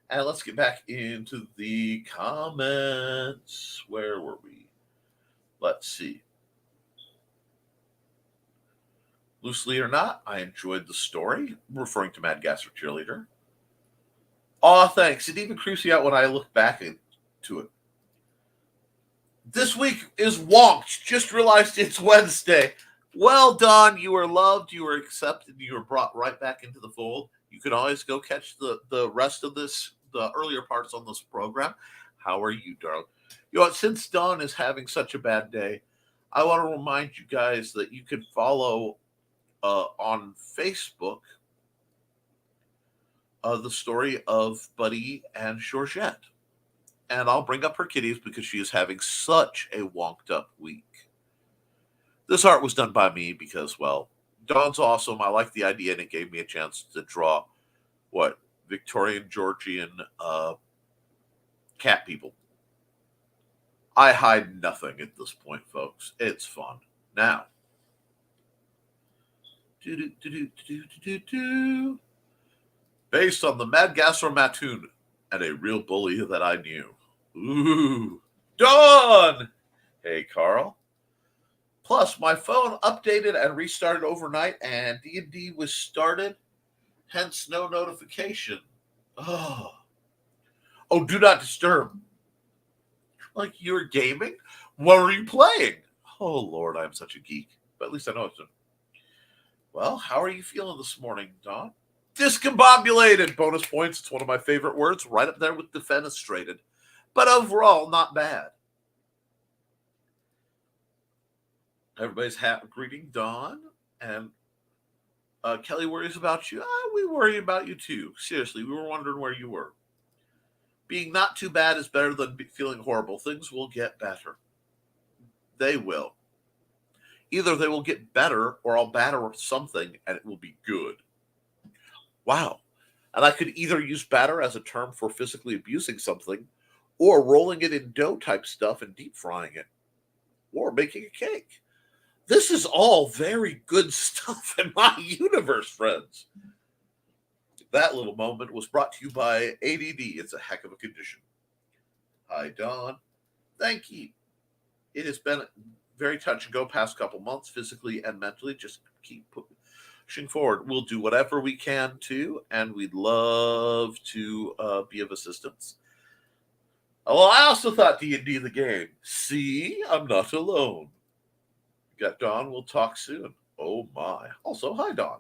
And let's get back into the comments. Where were we? Let's see. Loosely or not, I enjoyed the story, referring to Mad Gasser Cheerleader. Aw, thanks. It even creeps me out when I look back into it. This week is wonked. Just realized it's Wednesday. Well done. You are loved. You are accepted. You are brought right back into the fold. You can always go catch the rest of this, the earlier parts on this program. How are you, darling? You know what? Since Dawn is having such a bad day, I want to remind you guys that you can follow on Facebook the story of Buddy and Georgette. And I'll bring up her kitties because she is having such a wonked up week. This art was done by me because, well, Dawn's awesome. I like the idea, and it gave me a chance to draw Victorian Georgian cat people. I hide nothing at this point, folks. It's fun. Now, based on the Mad Gasser Mattoon and a real bully that I knew. Ooh, Dawn! Hey, Carl. Plus, my phone updated and restarted overnight, and D&D was started, hence no notification. Oh, do not disturb. Like you're gaming? What are you playing? Oh, Lord, I'm such a geek. But at least I know it's. Well, how are you feeling this morning, Dawn? Discombobulated. Bonus points. It's one of my favorite words, right up there with defenestrated. But overall, not bad. Everybody's greeting Dawn. And Kelly worries about you. We worry about you too. Seriously, we were wondering where you were. Being not too bad is better than feeling horrible. Things will get better. They will. Either they will get better or I'll batter something and it will be good. Wow. And I could either use batter as a term for physically abusing something, or rolling it in dough type stuff and deep frying it, or making a cake. This is all very good stuff in my universe, friends. That little moment was brought to you by ADD. It's a heck of a condition. Hi, Dawn. Thank you. It has been very touch and go past couple months, physically and mentally. Just keep pushing forward. We'll do whatever we can to, and we'd love to be of assistance. Well, I also thought D&D the game. See, I'm not alone. Got Dawn. We'll talk soon. Oh my. Also, hi, Dawn.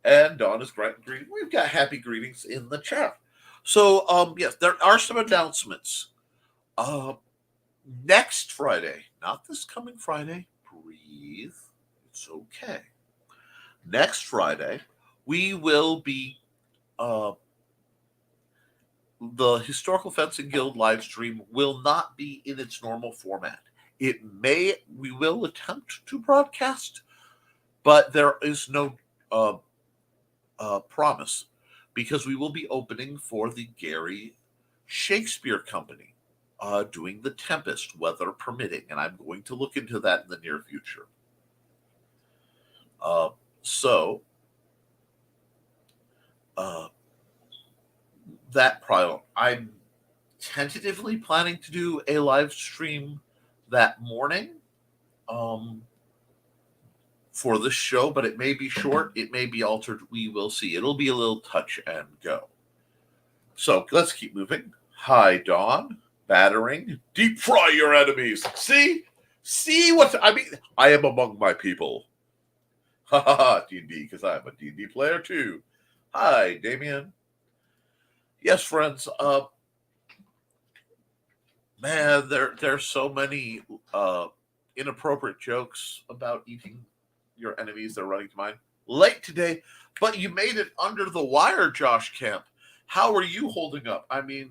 And Dawn is greeting. We've got happy greetings in the chat. So, yes, there are some announcements. Next Friday, not this coming Friday. Breathe. It's okay. Next Friday, we will be the Historical Fencing Guild live stream will not be in its normal format. We will attempt to broadcast, but there is no promise, because we will be opening for the Gary Shakespeare Company, doing The Tempest, weather permitting, and I'm going to look into that in the near future. That probably, I'm tentatively planning to do a live stream that morning for this show, but it may be short, it may be altered, we will see. It'll be a little touch and go. So let's keep moving. Hi, Dawn. Battering. Deep fry your enemies. See what I mean? I am among my people. Ha ha ha, D&D, because I'm a D&D player too. Hi, Damien. Yes, friends. Man, there's so many inappropriate jokes about eating your enemies that are running to mind. Late today, but you made it under the wire, Josh Kemp. How are you holding up? I mean,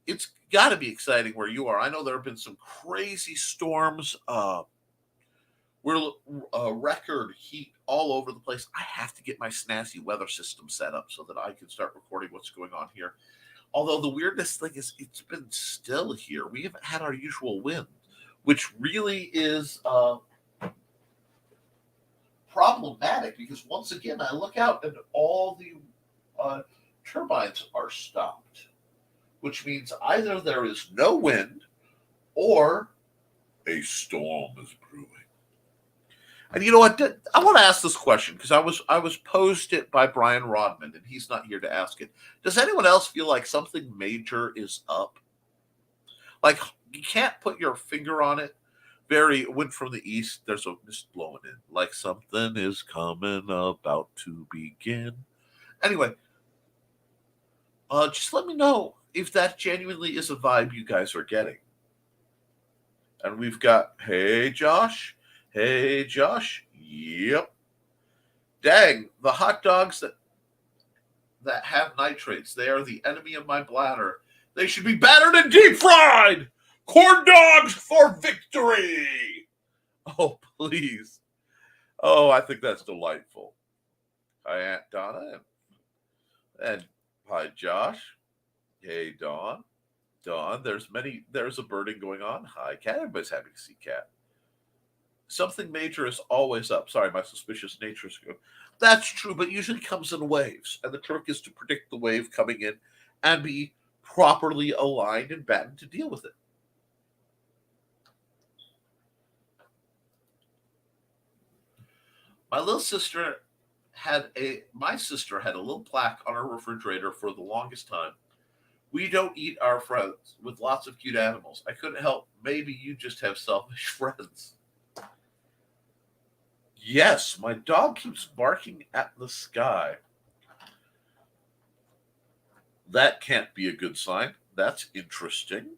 it's got to be exciting where you are. I know there have been some crazy storms. We're record heat all over the place. I have to get my snazzy weather system set up so that I can start recording what's going on here. Although the weirdest thing is it's been still here. We haven't had our usual wind, which really is problematic, because once again, I look out and all the turbines are stopped, which means either there is no wind or a storm is brewing. And you know what? I want to ask this question because I was posed it by Brian Rodman, and he's not here to ask it. Does anyone else feel like something major is up? Like, you can't put your finger on it. Went from the east. There's a mist blowing in, like something is coming about to begin. Anyway, just let me know if that genuinely is a vibe you guys are getting. And we've got, hey, Josh. Hey, Josh. Yep. Dang, the hot dogs that have nitrates, they are the enemy of my bladder. They should be battered and deep fried. Corn dogs for victory. Oh, please. Oh, I think that's delightful. Hi, Aunt Donna. And hi, Josh. Hey, Dawn. Dawn, there's a birding going on. Hi, Cat. Everybody's happy to see Cat. Something major is always up. Sorry, my suspicious nature is good. That's true, but usually comes in waves. And the trick is to predict the wave coming in and be properly aligned and battened to deal with it. My sister had a little plaque on her refrigerator for the longest time. We don't eat our friends, with lots of cute animals. I couldn't help. Maybe you just have selfish friends. Yes, my dog keeps barking at the sky. That can't be a good sign. That's interesting.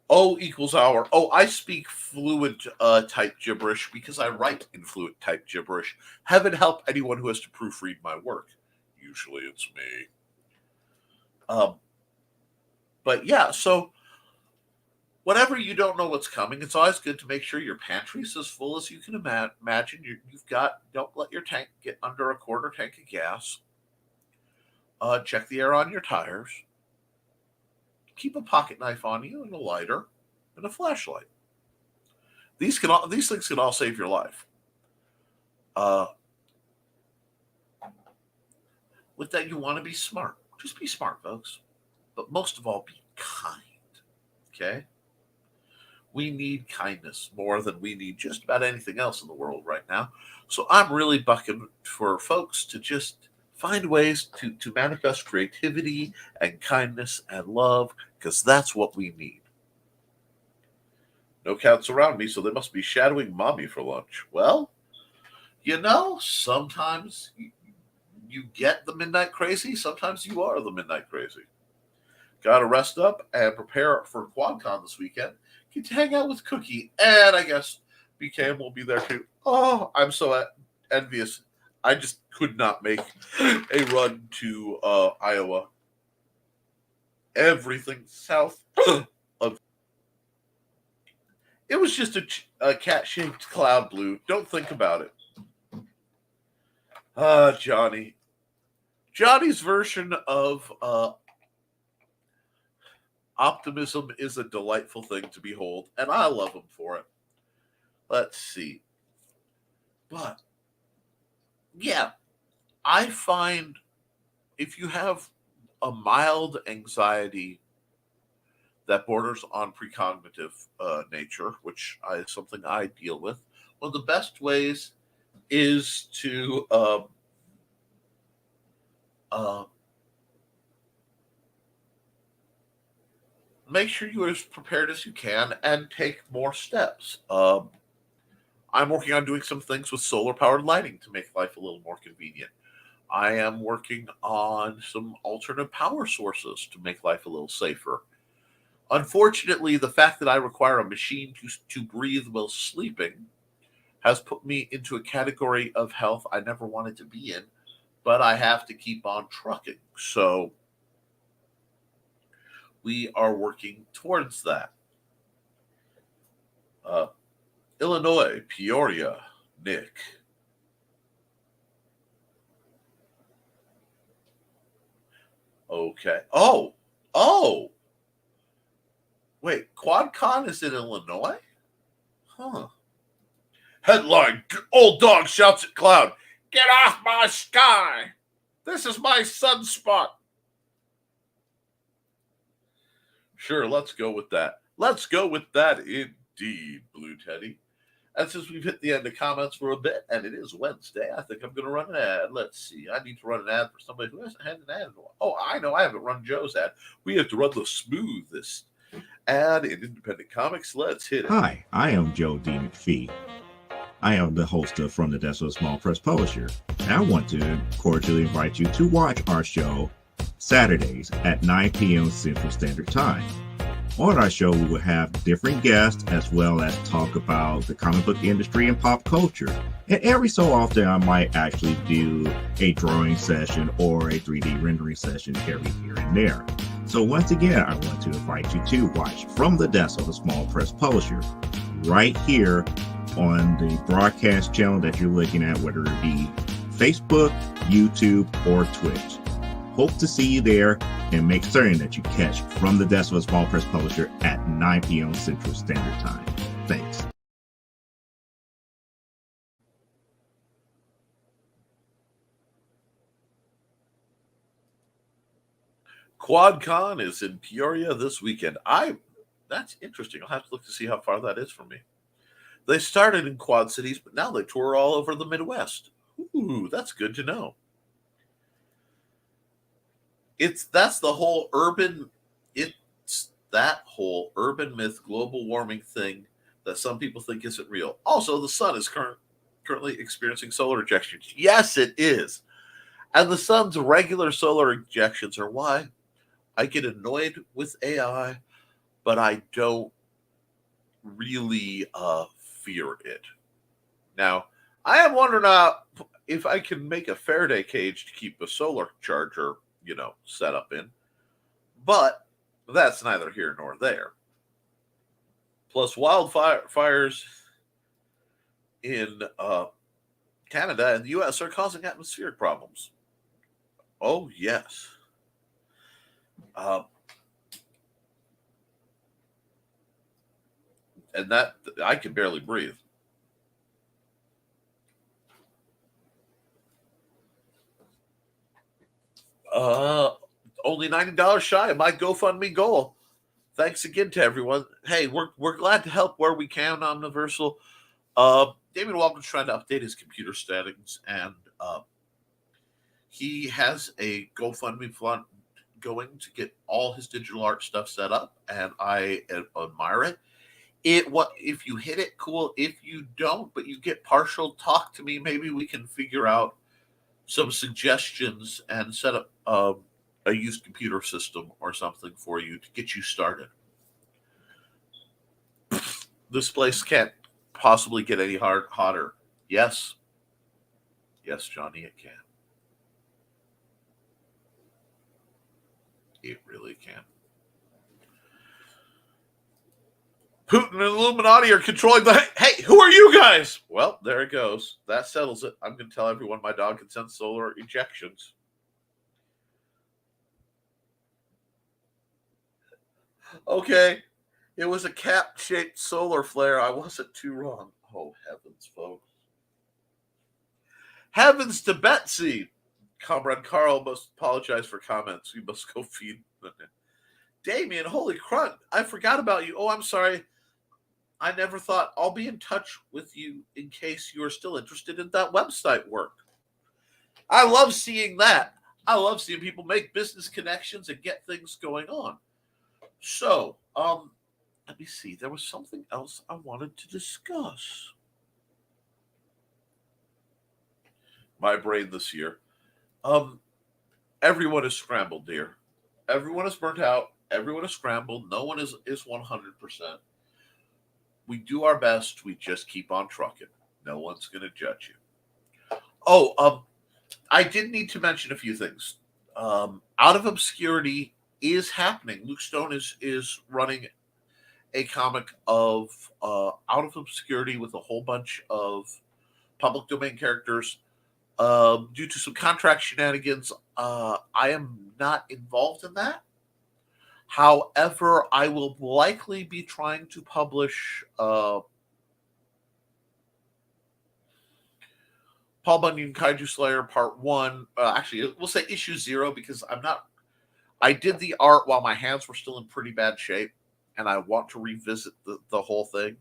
O equals hour. Oh, I speak fluent type gibberish because I write in fluent type gibberish. Heaven help anyone who has to proofread my work. Usually it's me. But yeah, so whenever you don't know what's coming, it's always good to make sure your pantry's as full as you can imagine. You've got, don't let your tank get under a quarter tank of gas. Check the air on your tires. Keep a pocket knife on you and a lighter and a flashlight. These things can all save your life. With that, you want to be smart. Just be smart, folks. But most of all, be kind. Okay? We need kindness more than we need just about anything else in the world right now. So I'm really bucking for folks to just find ways to manifest creativity and kindness and love, because that's what we need. No cats around me, so they must be shadowing mommy for lunch. Well, sometimes you get the midnight crazy. Sometimes you are the midnight crazy. Got to rest up and prepare for QuadCon this weekend. Get to hang out with Cookie, and I guess BKM will be there too. Oh, I'm so envious. I just could not make a run to Iowa. Everything south of it was just a cat-shaped cloud blue. Don't think about it. Johnny. Johnny's version of optimism is a delightful thing to behold, and I love him for it. Let's see. But, yeah, I find if you have a mild anxiety that borders on precognitive nature, which is something I deal with, one of the best ways is to make sure you're as prepared as you can and take more steps. I'm working on doing some things with solar-powered lighting to make life a little more convenient. I am working on some alternate power sources to make life a little safer. Unfortunately, the fact that I require a machine to breathe while sleeping has put me into a category of health I never wanted to be in, but I have to keep on trucking. So we are working towards that. Illinois, Peoria, Nick. Okay. Oh. Wait, QuadCon is in Illinois? Huh. Headline, old dog shouts at cloud, "Get off my sky! This is my sunspot." Sure, let's go with that. Let's go with that indeed, Blue Teddy. And since we've hit the end of comments for a bit, and it is Wednesday, I think I'm going to run an ad. Let's see. I need to run an ad for somebody who hasn't had an ad in a while. Oh, I know. I haven't run Joe's ad. We have to run the smoothest ad in independent comics. Let's hit it. Hi, I am Joe D. McPhee. I am the host of From the Desk of a Small Press Publisher. And I want to cordially invite you to watch our show Saturdays at 9 p.m. Central Standard Time. On our show, we will have different guests as well as talk about the comic book industry and pop culture. And every so often, I might actually do a drawing session or a 3D rendering session every here and there. So once again, I want to invite you to watch From the Desk of a Small Press Publisher right here on the broadcast channel that you're looking at, whether it be Facebook, YouTube, or Twitch. Hope to see you there, and make certain that you catch From the Desk of a Small Press Publisher at 9 p.m. Central Standard Time. Thanks. QuadCon is in Peoria this weekend. That's interesting. I'll have to look to see how far that is from me. They started in Quad Cities, but now they tour all over the Midwest. Ooh, that's good to know. That's the whole urban myth, global warming thing that some people think isn't real. Also, the sun is currently experiencing solar ejections. Yes, it is. And the sun's regular solar ejections are why I get annoyed with AI, but I don't really fear it. Now, I am wondering if I can make a Faraday cage to keep a solar charger set up in. But that's neither here nor there. Plus, wildfires in Canada and the U.S. are causing atmospheric problems. Oh, yes. And that, I can barely breathe. Only $90 shy of my GoFundMe goal. Thanks again to everyone. Hey, we're glad to help where we can on Universal. David Walken's trying to update his computer settings, and he has a GoFundMe fund going to get all his digital art stuff set up, and I admire it. If you hit it, cool. If you don't, but you get partial, talk to me. Maybe we can figure out some suggestions and set up a used computer system or something for you to get you started. This place can't possibly get any hotter. Yes. Yes, Johnny, it can. It really can. Putin and Illuminati are controlling the... Hey, who are you guys? Well, there it goes. That settles it. I'm going to tell everyone my dog can sense solar ejections. Okay. It was a cap-shaped solar flare. I wasn't too wrong. Oh, heavens, folks. Heavens to Betsy. Comrade Carl must apologize for comments. We must go feed. Damien, holy crud. I forgot about you. Oh, I'm sorry. I never thought. I'll be in touch with you in case you are still interested in that website work. I love seeing that. I love seeing people make business connections and get things going on. So, let me see. There was something else I wanted to discuss. My brain this year. Everyone is scrambled, dear. Everyone is burnt out. Everyone is scrambled. No one is 100%. We do our best. We just keep on trucking. No one's going to judge you. Oh, I did need to mention a few things. Out of Obscurity is happening. Luke Stone is running a comic of Out of Obscurity with a whole bunch of public domain characters. Due to some contract shenanigans, I am not involved in that. However, I will likely be trying to publish Paul Bunyan Kaiju Slayer Part 1. Actually, we'll say Issue 0 because I did the art while my hands were still in pretty bad shape, and I want to revisit the whole thing.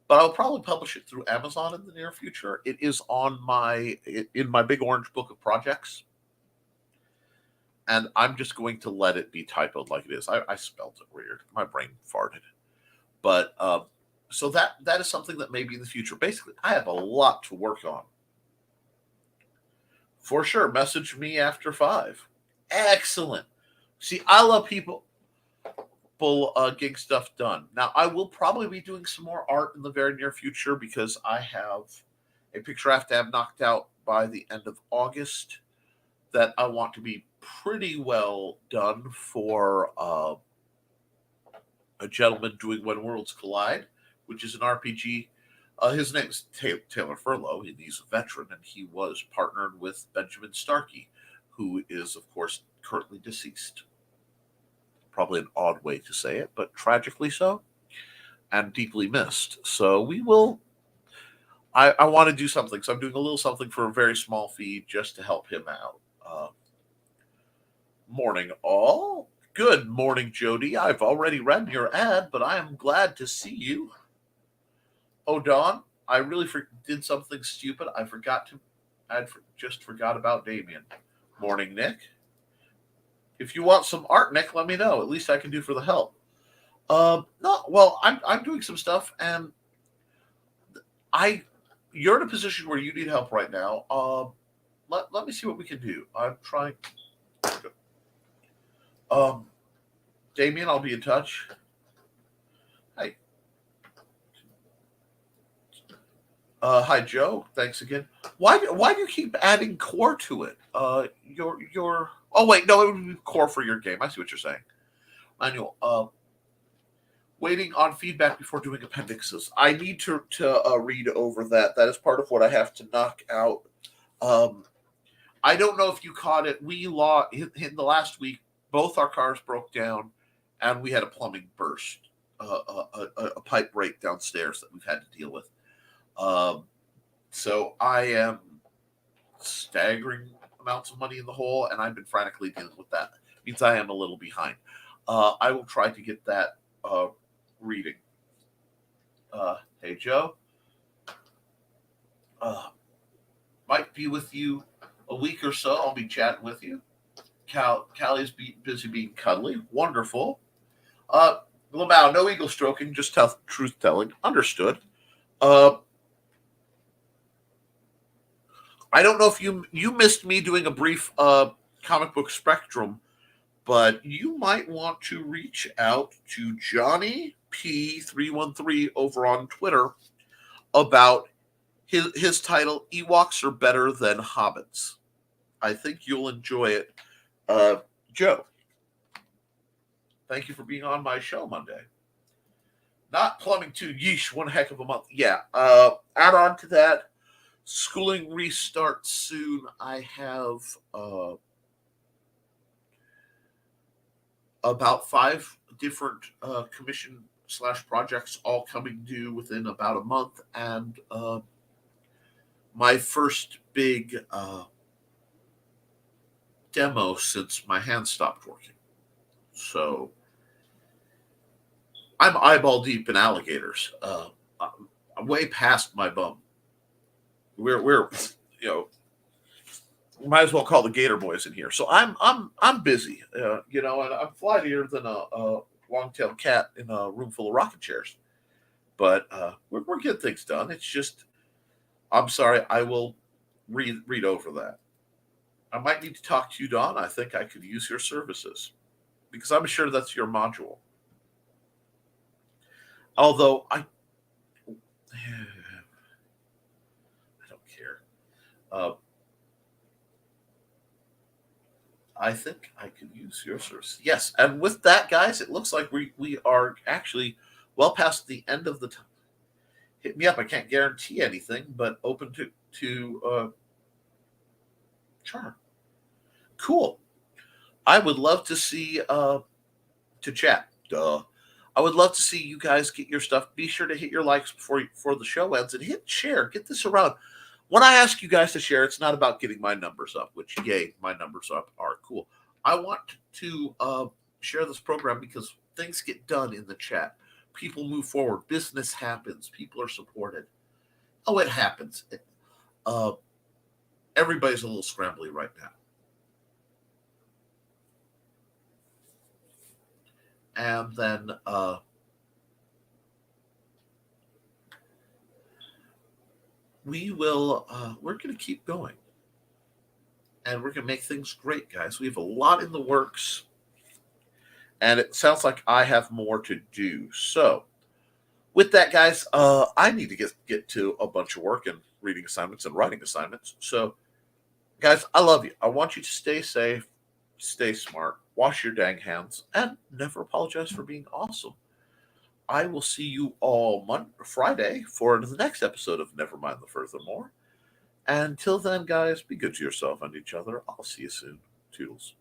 But I'll probably publish it through Amazon in the near future. It is in my big orange book of projects. And I'm just going to let it be typoed like it is. I spelled it weird. My brain farted. But so that is something that maybe in the future. Basically, I have a lot to work on. For sure. Message me after 5. Excellent. See, I love people getting stuff done. Now, I will probably be doing some more art in the very near future because I have a picture I have to have knocked out by the end of August that I want to be pretty well done for a gentleman doing When Worlds Collide, which is an RPG. His name's Taylor Furlow, and he's a veteran, and he was partnered with Benjamin Starkey, who is, of course, currently deceased. Probably an odd way to say it, but tragically so, and deeply missed. So we will... I want to do something, so I'm doing a little something for a very small fee just to help him out. Morning, all. Good morning, Jody. I've already read your ad, but I am glad to see you. Oh, Dawn, I really did something stupid. I just forgot about Damien. Morning, Nick. If you want some art, Nick, let me know. At least I can do for the help. I'm doing some stuff, and you're in a position where you need help right now. Let me see what we can do. I'm trying. Damien, I'll be in touch. Hey. Hi, Joe. Thanks again. Why do you keep adding core to it? Your oh wait, no, it would be core for your game. I see what you're saying. Manuel. waiting on feedback before doing appendixes. I need to read over that. That is part of what I have to knock out. I don't know if you caught it. We in the last week, both our cars broke down, and we had a plumbing burst, a pipe break downstairs that we've had to deal with. So I am staggering amounts of money in the hole, and I've been frantically dealing with that. It means I am a little behind. I will try to get that reading. Hey, Joe. Might be with you a week or so. I'll be chatting with you. Callie's busy being cuddly. Wonderful. Lamau, no eagle stroking, just truth telling. Understood. I don't know if you missed me doing a brief comic book spectrum, but you might want to reach out to Johnny P313 over on Twitter about his title, Ewoks Are Better Than Hobbits. I think you'll enjoy it. Joe, thank you for being on my show Monday. Not plumbing too, yeesh, one heck of a month. Yeah, add on to that, schooling restarts soon. I have about 5 different commission/projects all coming due within about a month, and my first big demo since my hand stopped working. So I'm eyeball deep in alligators. I'm way past my bum. We're we might as well call the Gator Boys in here. So I'm busy, and I'm flightier than a long-tailed cat in a room full of rocking chairs. But we're getting things done. It's just, I'm sorry, I will read over that. I might need to talk to you, Don. I think I could use your services because I'm sure that's your module. Although I don't care. I think I could use your service. Yes, and with that, guys, it looks like we are actually well past the end of the time. Hit me up. I can't guarantee anything, but open to charm. Cool. I would love to see to chat. Duh. I would love to see you guys get your stuff. Be sure to hit your likes before the show ends and hit share. Get this around. When I ask you guys to share, it's not about getting my numbers up, which, yay, my numbers up are cool. I want to share this program because things get done in the chat. People move forward. Business happens. People are supported. Oh, it happens. Everybody's a little scrambly right now. And then we're going to keep going. And we're going to make things great, guys. We have a lot in the works. And it sounds like I have more to do. So, with that, guys, I need to get to a bunch of work and reading assignments and writing assignments. So, guys, I love you. I want you to stay safe, stay smart, wash your dang hands, and never apologize for being awesome. I will see you all Friday for the next episode of Nevermind The Furthermore. And until then, guys, be good to yourself and each other. I'll see you soon. Toodles.